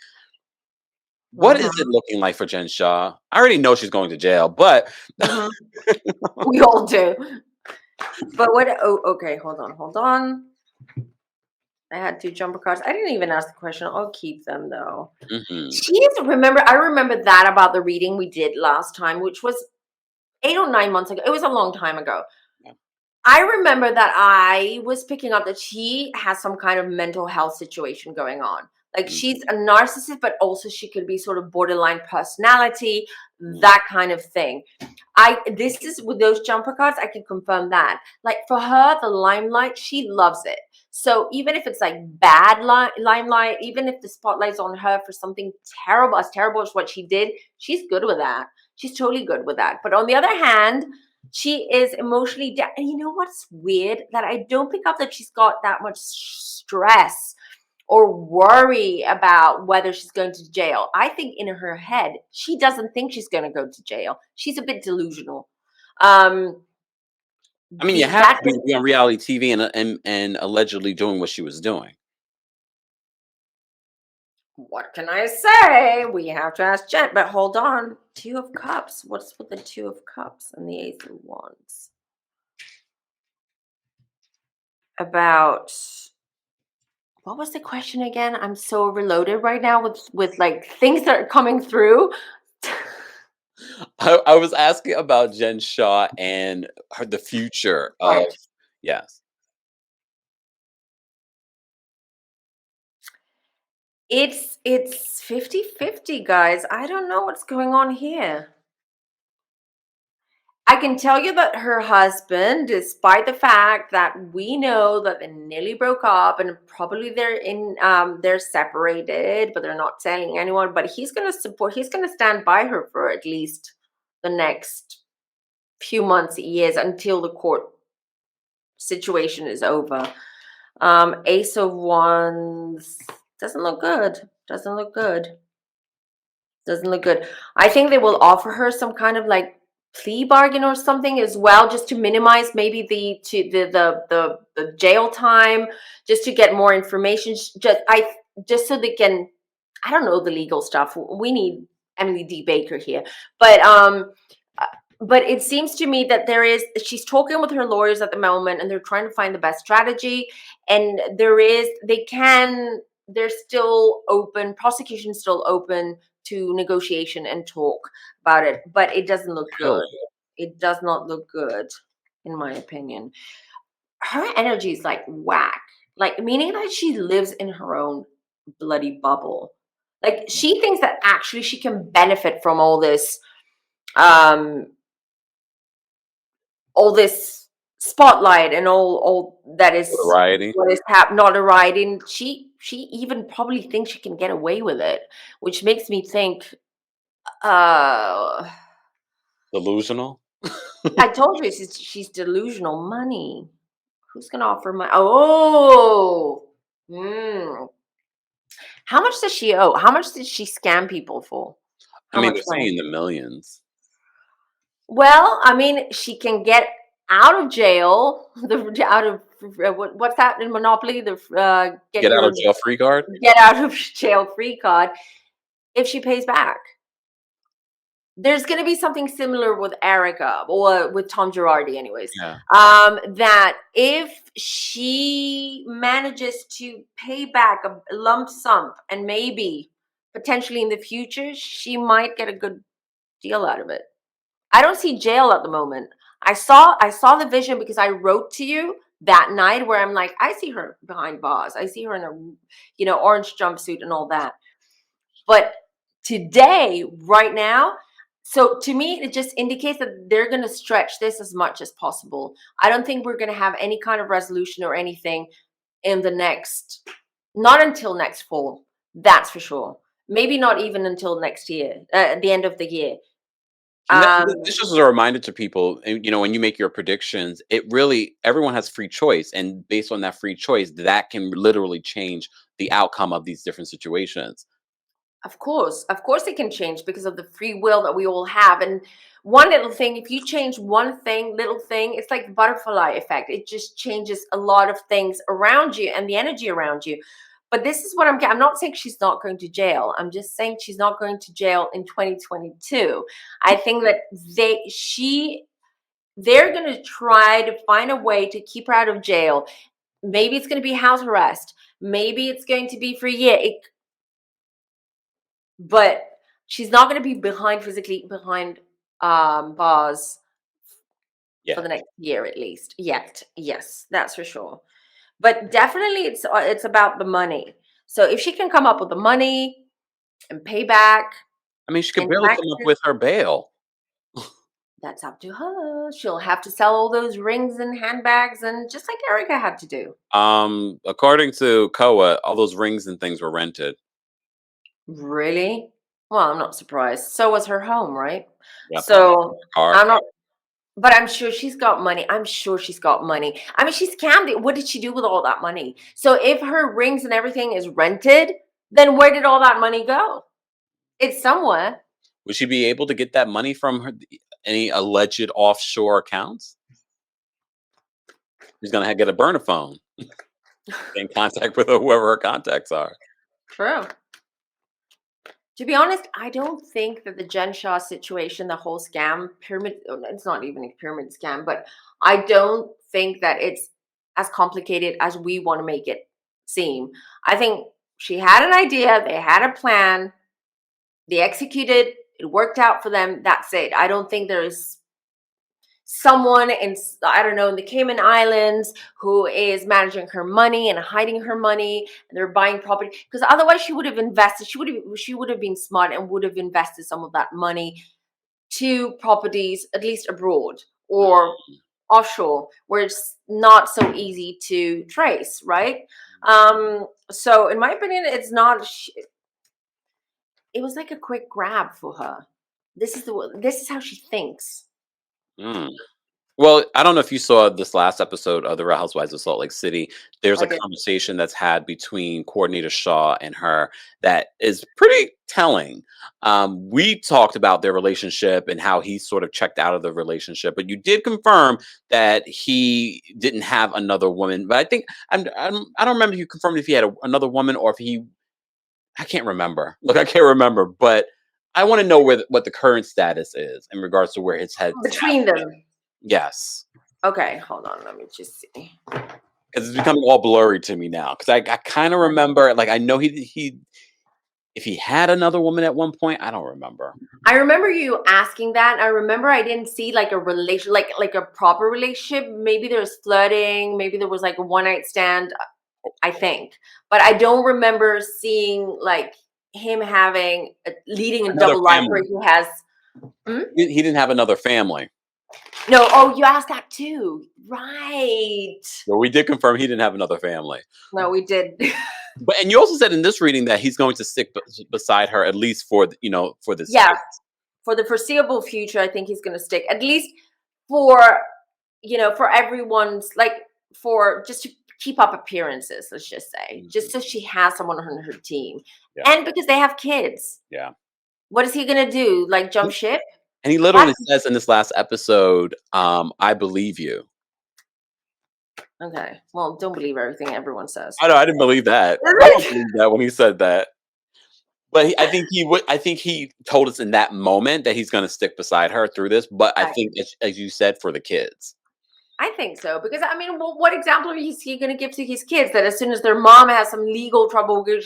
What is it Mhm. looking like for Jen Shah? I already know she's going to jail, but Mhm. We all do. But what? Oh, okay. Hold on. I had two jumper cards. I didn't even ask the question. I'll keep them though. Mhm. I remember that about the reading we did last time, which was 8 or 9 months ago. It was a long time ago. Yeah. I remember that I was picking up that she has some kind of mental health situation going on. Like Mhm. she's a narcissist, but also she could be sort of borderline personality, Mhm. that kind of thing. This is with those jumper cards, I can confirm that. Like for her, the limelight, she loves it. So even if it's like bad limelight, even if the spotlight's on her for something terrible, as terrible as what she did, she's good with that. She's totally good with that. But on the other hand, she is emotionally and you know what's weird, that I don't pick up that she's got that much stress or worry about whether she's going to jail. I think in her head she doesn't think she's going to go to jail. She's a bit delusional. um I mean, you the have that to be on reality TV and allegedly doing what she was doing. What can I say? We have to ask Jen. But hold on, Two of Cups, what's with the Two of Cups and the Ace of Wands about? What was the question again? I'm so overloaded right now with like things that are coming through. I was asking about Jen Shah and the future of, Right. yes. It's 50-50, guys. I don't know what's going on here. I can tell you that her husband, despite the fact that we know that they nearly broke up and probably they're separated, but they're not telling anyone, but he's gonna stand by her for at least the next few months, years, until the court situation is over. Ace of Wands doesn't look good. Doesn't look good. Doesn't look good. I think they will offer her some kind of like plea bargain or something as well, just to minimize maybe the jail time, just to get more information. Just so they can, I don't know the legal stuff. We need Emily D. Baker here, but uh, but it seems to me that she's talking with her lawyers at the moment, and they're trying to find the best strategy. And they're still open. Prosecution's still open to negotiation and talk about it, but it doesn't look good. Really? It does not look good, in my opinion. Her energy is like whack, like meaning that she lives in her own bloody bubble. Like she thinks that actually she can benefit from um, all this spotlight and all that is Variety. what is happening, not a right. And she even probably thinks she can get away with it, which makes me think, uh Delusional. I told you she's delusional. Money. Who's gonna offer money? Oh, mm. How much does she owe? How much did she scam people for? I How mean, much they're money? saying the millions. Well, I mean, she can get out of jail. Out of what's that in Monopoly? The Get out of jail free card? get out of jail free card if she pays back. There's going to be something similar with Erica or with Tom Girardi, anyways. Yeah. That if she manages to pay back a lump sum and maybe potentially in the future, she might get a good deal out of it. I don't see jail at the moment. I saw the vision because I wrote to you that night where I'm like, I see her behind bars. I see her in a orange jumpsuit and all that. But today, right now, so to me, it just indicates that they're going to stretch this as much as possible. I don't think we're going to have any kind of resolution or anything in not until next fall. That's for sure. Maybe not even until next year, at the end of the year. And Um, this just is a reminder to people, and when you make your predictions, everyone has free choice, and based on that free choice, that can literally change the outcome of these different situations. Of course, it can change because of the free will that we all have. And one little thing, if you change one little thing, it's like the butterfly effect. It just changes a lot of things around you and the energy around you. But this is what I'm not saying she's not going to jail. I'm just saying she's not going to jail in 2022. I think that they're going to try to find a way to keep her out of jail. Maybe it's going to be house arrest. Maybe it's going to be for a year. But she's not going to be physically behind bars for Yeah. the next year at least yet. Yes, that's for sure. But definitely it's about the money. So if she can come up with the money and pay back I mean, she could in barely come up taxes, with her bail. that's up to her. She'll have to sell all those rings and handbags, and just like Erica had to do. According to Koa, all those rings and things were rented. Really? Well, I'm not surprised. So was her home, right? Definitely. So Car. I'm not. But I'm sure she's got money. I'm sure she's got money. I mean, she scammed it. What did she do with all that money? So if her rings and everything is rented, then where did all that money go? It's somewhere. Would she be able to get that money from any alleged offshore accounts? She's gonna get a burner phone, in contact with whoever her contacts are. True. To be honest, I don't think that the Jen Shah situation, the whole scam pyramid, it's not even a pyramid scam, but I don't think that it's as complicated as we want to make it seem. I think she had an idea, they had a plan, they executed, it worked out for them. That's it. I don't think there is someone I don't know, in the Cayman Islands who is managing her money and hiding her money, and they're buying property, because otherwise she would have invested. She would have been smart and would have invested some of that money to properties at least abroad or offshore where it's not so easy to trace, right? So in my opinion, it was like a quick grab for her. This is how she thinks. Mm. Well, I don't know if you saw this last episode of The Real Housewives of Salt Lake City. There's I a did. conversation that's had between Coordinator Shaw and her that is pretty telling. We talked about their relationship and how he sort of checked out of the relationship, but you did confirm that he didn't have another woman. But I think I don't remember if you confirmed if he had another woman or if he. I can't remember. Look, I can't remember, but I want to know what the current status is in regards to where his head's at. Between them. Yes. Okay, hold on. Let me just see. Because it's becoming all blurry to me now. Because I kind of remember, like I know he if he had another woman at one point, I don't remember. I remember you asking that. I remember I didn't see like a relation, like a proper relationship. Maybe there was flirting. Maybe there was like a one night stand. I think, but I don't remember seeing like him leading a Another double life where family. he has. Hmm? He didn't have another family. No. Oh, you asked that too, right? So we did confirm he didn't have another family. No, we did. But and you also said in this reading that he's going to stick beside her at least for for this Yeah, phase. for the foreseeable future, I think he's going to stick at least for for everyone's, like, for just to keep up appearances, let's just say, just Mhm. so she has someone on her team. Yeah. And because they have kids. Yeah. What is he gonna do? Like jump ship? And he What? literally says in this last episode, "I believe you." Okay. Well, don't believe everything everyone says. I know, I didn't believe that. I don't believe that when he said that. But I think he would. I think he told us in that moment that he's gonna stick beside her through this, but I Right. think as you said, for the kids. I think so because I mean, well, what example is he going to give to his kids that as soon as their mom has some legal trouble because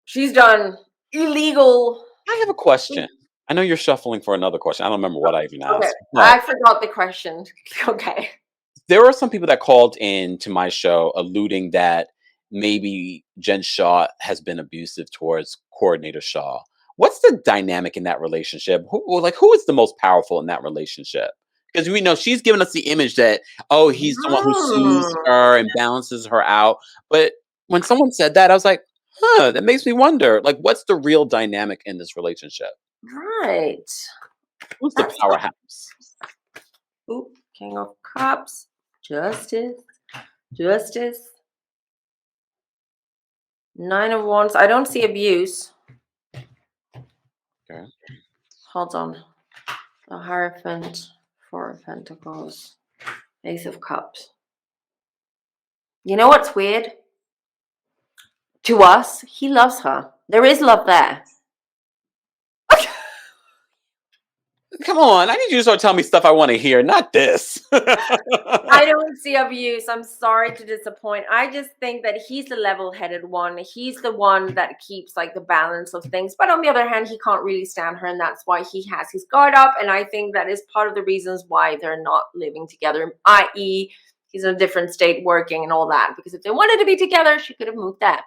she's done illegal? I have a question. I know you're shuffling for another question. I don't remember what I even Okay, asked, but I forgot the question. Okay. there are some people that called in to my show alluding that maybe Jen Shah has been abusive towards Coordinator Shaw. What's the dynamic in that relationship? Who is the most powerful in that relationship? Because we know she's given us the image that, oh, he's the one who soothes Mm, her and balances her out. But when someone said that, I was like, huh, that makes me wonder. Like, what's the real dynamic in this relationship? right. Who's the That's powerhouse? Ooh, King of Cups. Justice. Justice. Nine of Wands. I don't see abuse. Okay. Hold on. The Hierophant. Four of Pentacles. Ace of Cups. You know what's weird? To us, he loves her. There is love there. Come on, I need you to start telling me stuff I want to hear, not this. I don't see abuse. I'm sorry to disappoint. I just think that he's the level-headed one. He's the one that keeps like the balance of things. But on the other hand, he can't really stand her, and that's why he has his guard up. And I think that is part of the reasons why they're not living together, i.e., he's in a different state working and all that. Because if they wanted to be together, she could have moved there.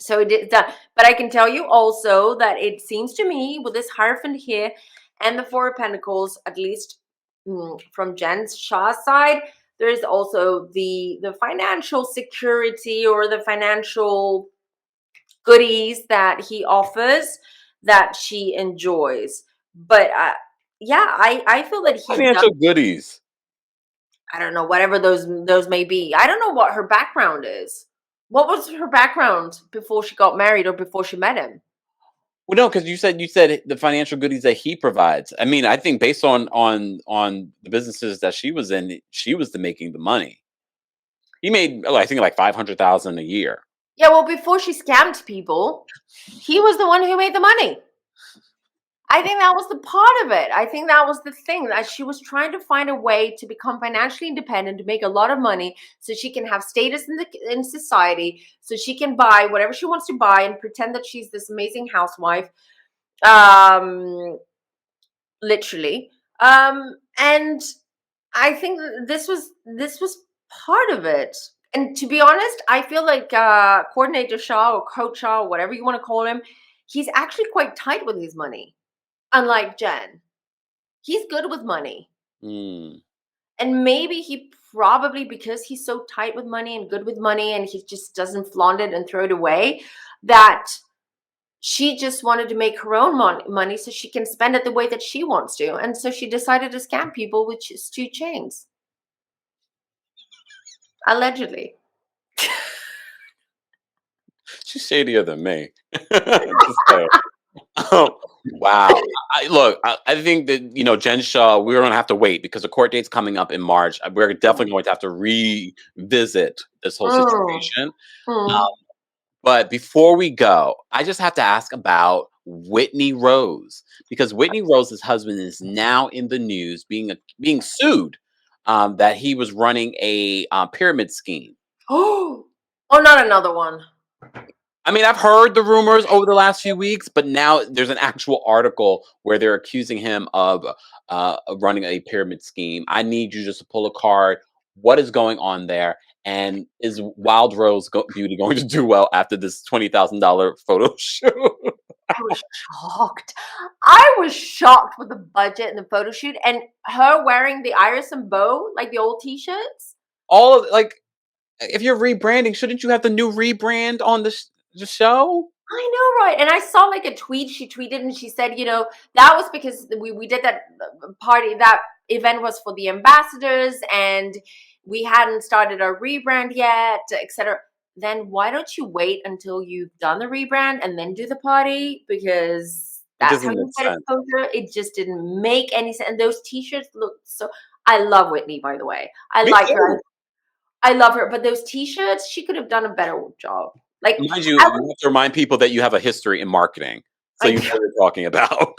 So it is done. But I can tell you also that it seems to me with this Hierophant here and the Four of Pentacles, at least from Jen Shah's side, there is also the financial security or the financial goodies that he offers that she enjoys. But yeah, I feel that he's done. Financial goodies. I don't know, whatever those may be. I don't know what her background is. What was her background before she got married or before she met him? Well, no, because you said the financial goodies that he provides. I mean, I think based on the businesses that she was in, she was the making the money. He made, I think, like 500,000 a year. Yeah, well, before she scammed people, he was the one who made the money. I think that was the part of it. I think that was the thing that she was trying to find a way to become financially independent, to make a lot of money so she can have status in society, so she can buy whatever she wants to buy and pretend that she's this amazing housewife. Literally. And I think this was part of it. And to be honest, I feel like Coordinator Shaw or Coach Shaw, or whatever you want to call him, he's actually quite tight with his money. Unlike Jen, he's good with money. Mm. And maybe he probably, because he's so tight with money and good with money and he just doesn't flaunt it and throw it away, that she just wanted to make her own money so she can spend it the way that she wants to. And so she decided to scam people with just 2 chains. Allegedly. She's shadier than me. Just saying. Oh, wow. I think that, Jen Shaw, we're going to have to wait because the court date's coming up in March. We're definitely going to have to revisit this whole Mm, situation. mm. But before we go, I just have to ask about Whitney Rose because Whitney Rose's husband is now in the news being sued that he was running a pyramid scheme. Oh, not another one. I mean, I've heard the rumors over the last few weeks, but now there's an actual article where they're accusing him of running a pyramid scheme. I need you just to pull a card. What is going on there? And is Wild Rose Beauty going to do well after this $20,000 photo shoot? I was shocked. I was shocked with the budget and the photo shoot and her wearing the iris and bow, like the old t-shirts. All of like, if you're rebranding, shouldn't you have the new rebrand on the show? I know, right? And I saw like a tweet she tweeted and she said, that was because we did that party, that event was for the ambassadors and we hadn't started our rebrand yet, etc., then why don't you wait until you've done the rebrand and then do the party? Because It that's doesn't how make you get sense. exposure. It just didn't make any sense. And those t-shirts look so. I love Whitney, by the way. I Me like her. too. I love her. But those t-shirts, she could have done a better job. Like, Mind you, I you have to remind people that you have a history in marketing, so I you know what you're talking about.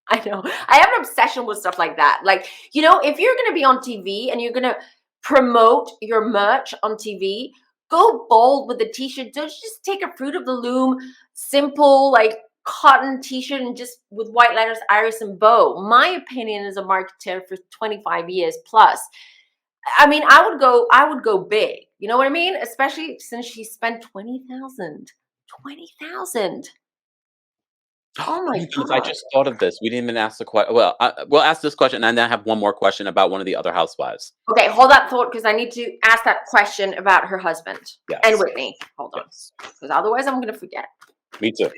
I know. I have an obsession with stuff like that. Like, if you're going to be on TV and you're going to promote your merch on TV, go bold with the t-shirt. Don't just take a Fruit of the Loom, simple, like cotton t-shirt and just with white letters, iris and bow. My opinion as a marketer for 25 years plus. I mean, I would go big. You know what I mean? Especially since she spent 20,000. 20,000. Oh Oh my my goodness, I God. just thought of this. We didn't even ask the question. Well, we'll ask this question, and then I have one more question about one of the other housewives. Okay, hold that thought because I need to ask that question about her husband and Yes, Whitney. Hold on, yes. because otherwise I'm gonna forget. Me too.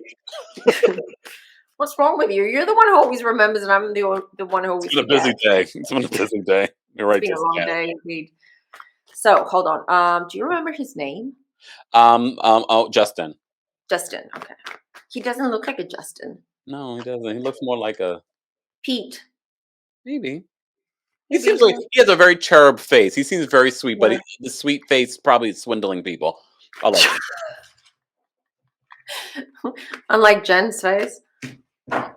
What's wrong with you? You're the one who always remembers, and I'm the one who It's always been a busy forgets. day. It's been a busy day. You're It's right, been a just long day indeed. So hold on. Do you remember his name? Oh, Justin. Justin. Okay. He doesn't look like a Justin. No, he doesn't. He looks more like a Pete. maybe. He Maybe. seems like he has a very cherub face. He seems very sweet, but Yeah. the sweet face probably is swindling people. I like him. Unlike Jen's face.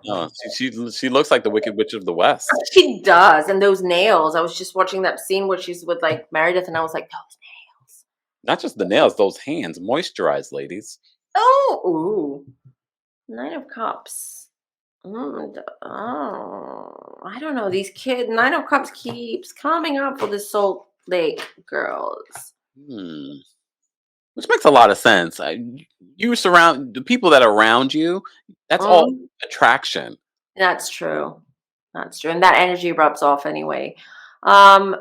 No, she looks like the Wicked Witch of the West. She does, and those nails. I was just watching that scene where she's with like Meredith, and I was like, those nails. Not just the nails, those hands, moisturized, ladies. Oh, ooh. Nine of Cups. Oh, I don't know. These kids, Nine of Cups keeps coming up for the Salt Lake girls. Hmm. Which makes a lot of sense. You surround the people that are around you. That's all Mm, attraction. that's true. That's true. And that energy rubs off anyway. Um,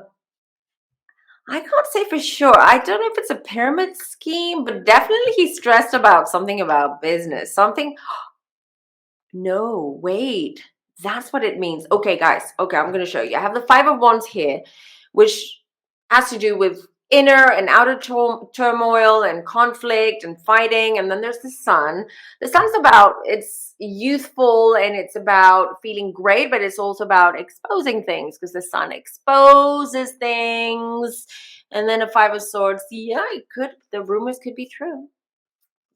I can't say for sure. I don't know if it's a pyramid scheme, but definitely he's stressed about something about business. Something. No, wait. That's what it means. Okay, guys. Okay, I'm going to show you. I have the Five of Wands here, which has to do with inner and outer turmoil and conflict and fighting. And then there's the Sun. The Sun's about, it's youthful and it's about feeling great, but it's also about exposing things because the Sun exposes things. And then a Five of Swords. Yeah, the rumors could be true.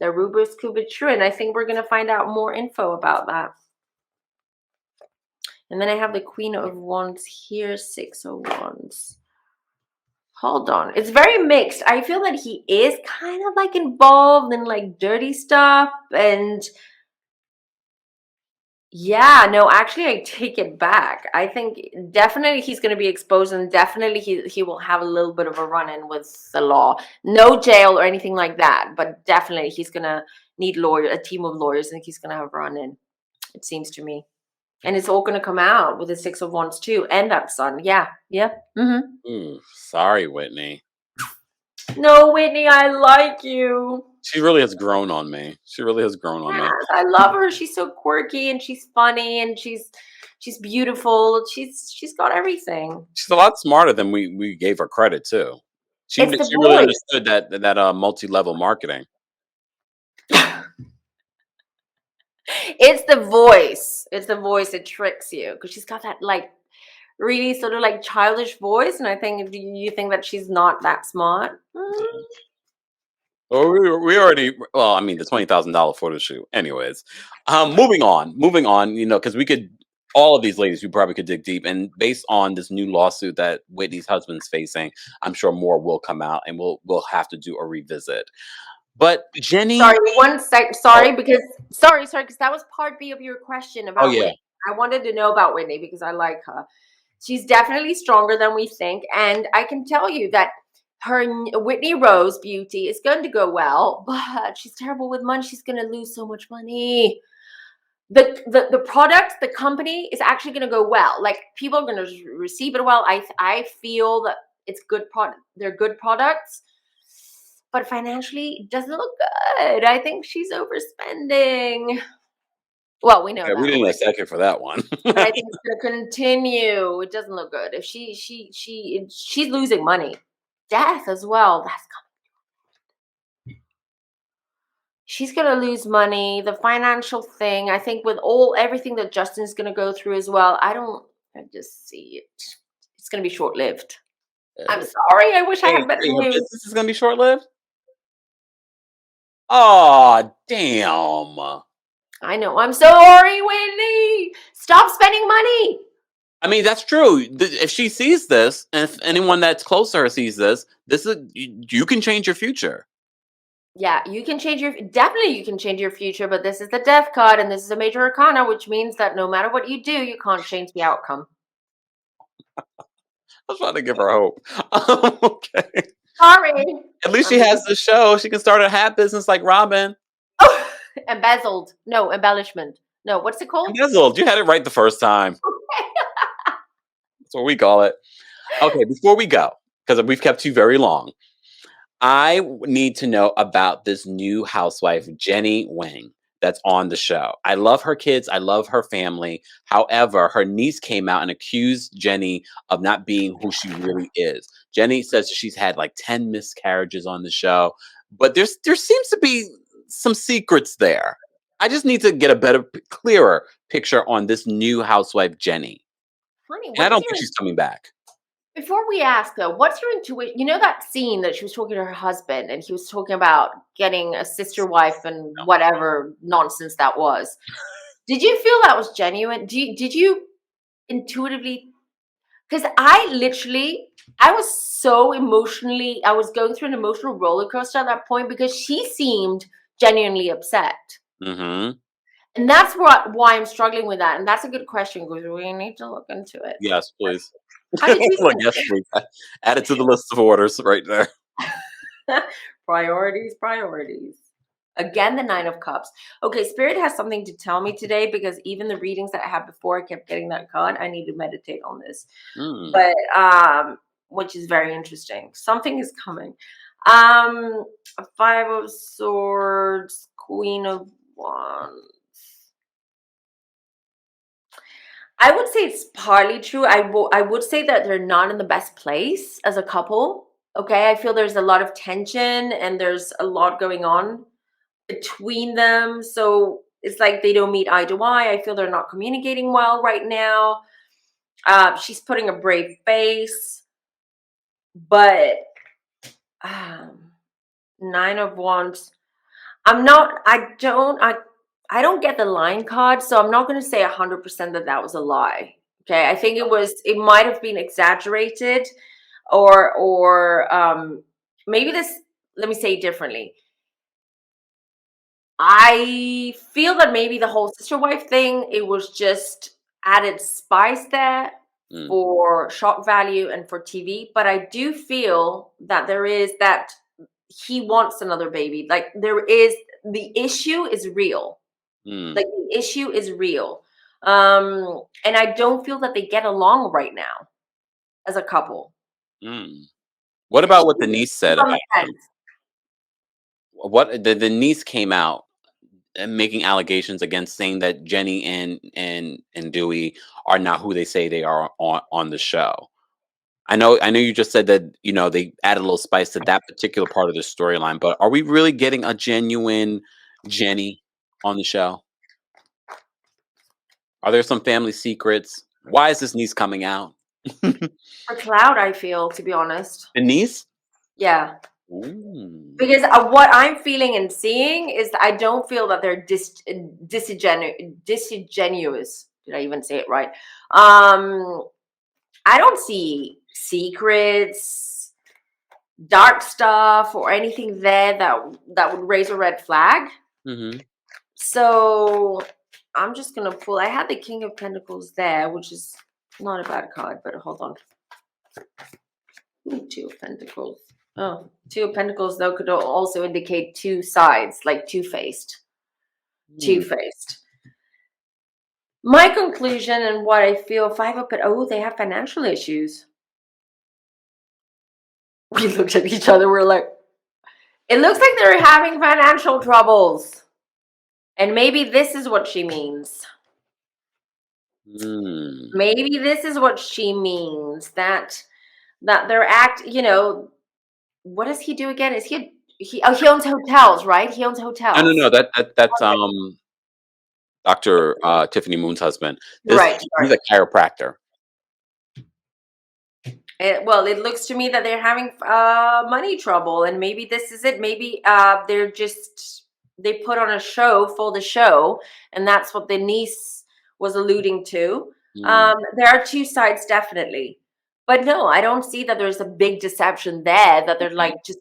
The rumors could be true. And I think we're going to find out more info about that. And then I have the Queen of Wands here, Six of Wands. Hold on. It's very mixed. I feel that he is kind of like involved in like dirty stuff. And yeah, no, actually I take it back. I think definitely he's going to be exposed and definitely he will have a little bit of a run-in with the law. No jail or anything like that, but definitely he's going to need a team of lawyers, and he's going to have a run-in, it seems to me. And it's all going to come out with the Six of Wands too, and that Sun. Yeah, yeah. Sorry, Whitney. No, Whitney, I like you. She really has grown on me. She really has grown on me. Yes, I love her. She's so quirky and she's funny and she's beautiful. She's got everything. She's a lot smarter than we gave her credit too. She It's the really voice. understood that multi-level marketing. It's the voice. It's the voice that tricks you because she's got that like really sort of like childish voice, and I think if you think that she's not that smart. Well, we already. Well, I mean, the $20,000 photo shoot. Anyways, moving on. You know, because we could all of these ladies, we probably could dig deep, and based on this new lawsuit that Whitney's husband's facing, I'm sure more will come out, and we'll have to do a revisit. But Jenny, Sorry, one sec. oh, Sorry, because that was part B of your question oh about yeah, Whitney. I wanted to know about Whitney because I like her. She's definitely stronger than we think, and I can tell you that her Whitney Rose beauty is going to go well, but she's terrible with money. She's going to lose so much money. The product, the company is actually going to go well. Like people are going to receive it well. I feel that it's good product. They're good products. But financially, it doesn't look good. I think she's overspending. Well, we know Yeah, we that didn't already. a second for that one. But I think it's gonna continue. It doesn't look good. If she's losing money. Death as well. She's gonna lose money. The financial thing, I think, with everything that Justin's gonna go through as well. I just see it. It's gonna be short lived. I'm sorry. I wish I had better Wait, her news. business is gonna be short lived. Oh, damn. I know. I'm sorry, Whitney. Stop spending money. I mean, that's true. If she sees this, and if anyone that's close to her sees this, you can change your future. Yeah, you can change you can change your future, but this is the death card and this is a major arcana, which means that no matter what you do, you can't change the outcome. I was trying to give her hope. Okay. Sorry. At least she has the show. She can start a hat business like Robin. Oh, embezzled. No, embellishment. No, what's it called? Embezzled. You had it right the first time. That's what we call it. Okay, before we go, because we've kept you very long, I need to know about this new housewife, Jenny Nguyen, that's on the show. I love her kids. I love her family. However, her niece came out and accused Jenny of not being who she really is. Jenny says she's had like 10 miscarriages on the show, but there seems to be some secrets there. I just need to get a better, clearer picture on this new housewife, Jenny. Honey, And I don't think she's coming back. before we ask though, what's your intuition? You know that scene that she was talking to her husband and he was talking about getting a sister wife and whatever nonsense that was. Did you feel that was genuine? Did you intuitively? Because I was so emotionally, I was going through an emotional roller coaster at that point because she seemed genuinely upset. Mm-hmm. And that's why I'm struggling with that. And that's a good question because we need to look into it. Yes, please. How did you Look, yes, please. Add it to the list of orders right there. Priorities. Again, the 9 of Cups. Okay, Spirit has something to tell me today because even the readings that I had before, I kept getting that card. I need to meditate on this. But which is very interesting. Something is coming. 5 of Swords, Queen of Wands. I would say it's partly true. I would say that they're not in the best place as a couple. Okay, I feel there's a lot of tension and there's a lot going on between them. So it's like they don't meet eye to eye. I feel they're not communicating well right now. She's putting a brave face, but 9 of Wands. I don't get the line card, so I'm not going to say 100% that was a lie. Okay, I think it might have been exaggerated, or maybe this. Let me say it differently. I feel that maybe the whole sister wife thing, it was just added spice there for shock value and for TV. But I do feel that there is that he wants another baby. Like the issue is real. Like the issue is real. And I don't feel that they get along right now as a couple. What about what the niece said about them? What the niece came out and making allegations against saying that Jenny and Dewey are not who they say they are on the show. I know you just said that, they added a little spice to that particular part of the storyline, but are we really getting a genuine Jenny on the show? Are there some family secrets? Why is this niece coming out? For cloud, I feel, to be honest. The niece? Yeah. Ooh. Because what I'm feeling and seeing is that I don't feel that they're disingenuous. Did I even say it right? I don't see secrets, dark stuff, or anything there that would raise a red flag. So I'm just gonna pull. I had the King of Pentacles there, which is not a bad card, but hold on. 2 of Pentacles. Oh, 2 of Pentacles though could also indicate 2 sides, like two-faced. Two-faced. My conclusion and what I feel, 5 of Pentacles. Oh, they have financial issues. We looked at each other. We're like, it looks like they're having financial troubles. And maybe this is what she means. Maybe this is what she means, that they're what does he do again? Is he owns hotels, right? He owns hotels. No. That's Dr. Tiffany Moon's husband. Right. He's a chiropractor. Well, it looks to me that they're having money trouble, and maybe this is it. Maybe they put on a show for the show, and that's what the niece was alluding to. There are two sides, definitely, but no, I don't see that there's a big deception there. That they're like just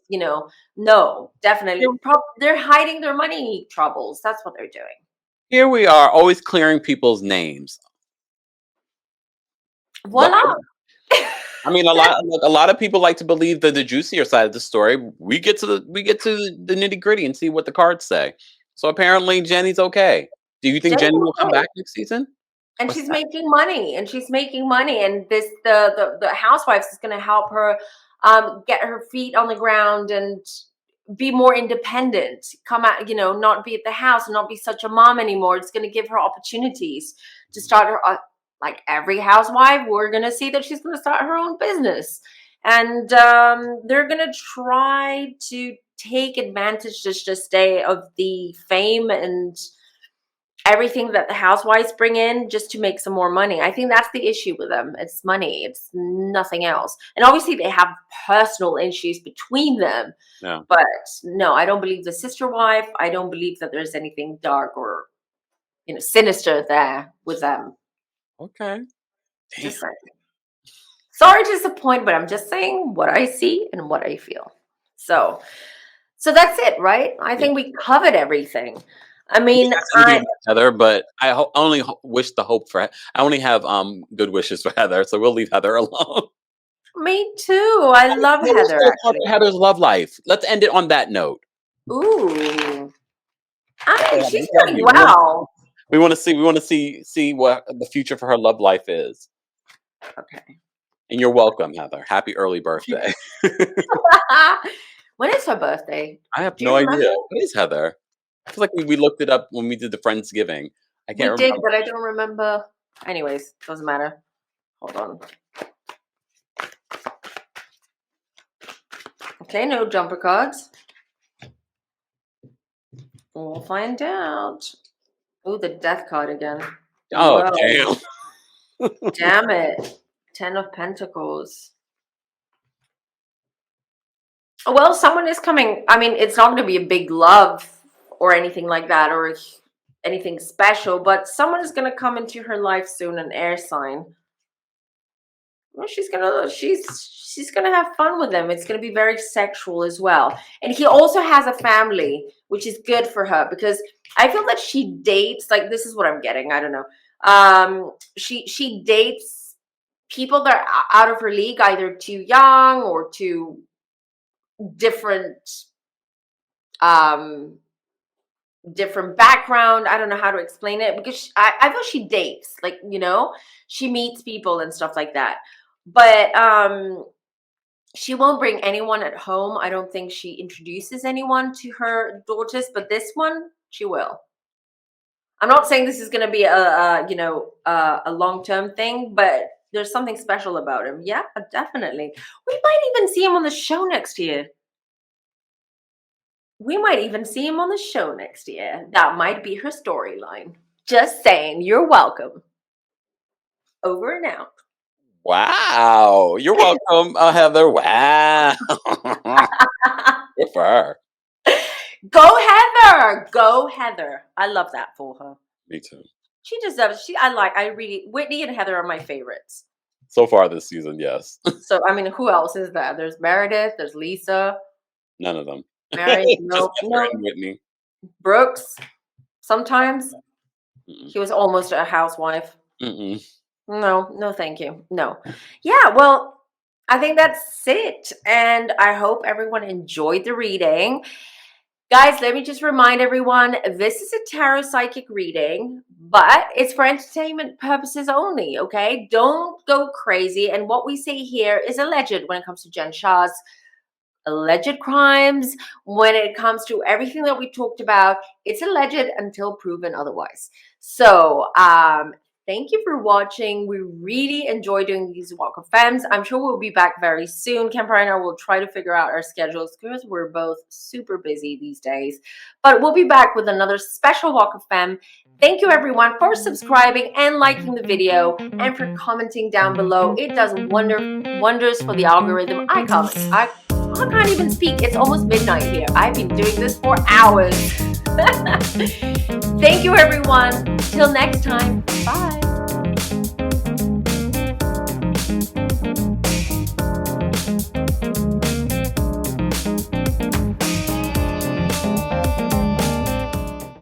no, definitely, they're hiding their money troubles. That's what they're doing. Here we are, always clearing people's names. Voila. I mean, a lot of people like to believe the juicier side of the story. We get to the nitty gritty and see what the cards say. So apparently, Jenny's okay. Do you think Jenny will come back next season? And she's making money, and this the Housewives is going to help her get her feet on the ground and be more independent. Come out, not be at the house and not be such a mom anymore. It's going to give her opportunities to start her. Like every housewife, we're going to see that she's going to start her own business. And they're going to try to take advantage just to stay of the fame and everything that the housewives bring in just to make some more money. I think that's the issue with them. It's money. It's nothing else. And obviously they have personal issues between them. Yeah. But no, I don't believe the sister wife. I don't believe that there's anything dark or sinister there with them. Okay. Just saying. Sorry to disappoint, but I'm just saying what I see and what I feel. So that's it, right? I think we covered everything. I mean, Heather, but I only wish the hope for. I only have good wishes for Heather, so we'll leave Heather alone. Me too. I love Heather. Actually, Heather's love life. Let's end it on that note. Ooh, I mean, she's doing well. We want to see what the future for her love life is. Okay. And you're welcome, Heather. Happy early birthday. When is her birthday? I have no idea. What is Heather? I feel like we looked it up when we did the Friendsgiving. I can't remember. We did, but I don't remember. Anyways, doesn't matter. Hold on. Okay, no jumper cards. We'll find out. Oh, the death card again. Oh, whoa. Damn. Damn it. 10 of Pentacles. Well, someone is coming. I mean, it's not going to be a big love or anything like that or anything special, but someone is going to come into her life soon, an air sign. Well, she's going to have fun with them. It's going to be very sexual as well. And he also has a family, which is good for her because I feel that she dates, like this is what I'm getting. I don't know. She dates people that are out of her league, either too young or too different background. I don't know how to explain it because I feel she dates, like, she meets people and stuff like that. But she won't bring anyone at home. I don't think she introduces anyone to her daughters, but this one she will. I'm not saying this is going to be a long-term thing, but there's something special about him. Yeah, definitely. We might even see him on the show next year. That might be her storyline. Just saying. You're welcome. Over and out. Wow. You're welcome, Heather. Wow. Good for her. Go Heather. Go Heather. I love that for her. Me too. She deserves. Whitney and Heather are my favorites. So far this season, yes. So, I mean, who else is that? There's Meredith. There's Lisa. None of them. Mary, no. Whitney. Brooks. Sometimes. He was almost a housewife. No, thank you. No. Yeah, well, I think that's it. And I hope everyone enjoyed the reading. Guys, let me just remind everyone, this is a tarot psychic reading, but it's for entertainment purposes only, okay? Don't go crazy. And what we say here is alleged when it comes to Jen Shah's alleged crimes, when it comes to everything that we talked about, it's alleged until proven otherwise. So, thank you for watching. We really enjoy doing these Walk of Femmes. I'm sure we'll be back very soon. KEMPIRE and I will try to figure out our schedules because we're both super busy these days. But we'll be back with another special Walk of Femme. Thank you everyone for subscribing and liking the video and for commenting down below. It does wonders for the algorithm. I can't even speak. It's almost midnight here. I've been doing this for hours. Thank you everyone. Till next time. Bye.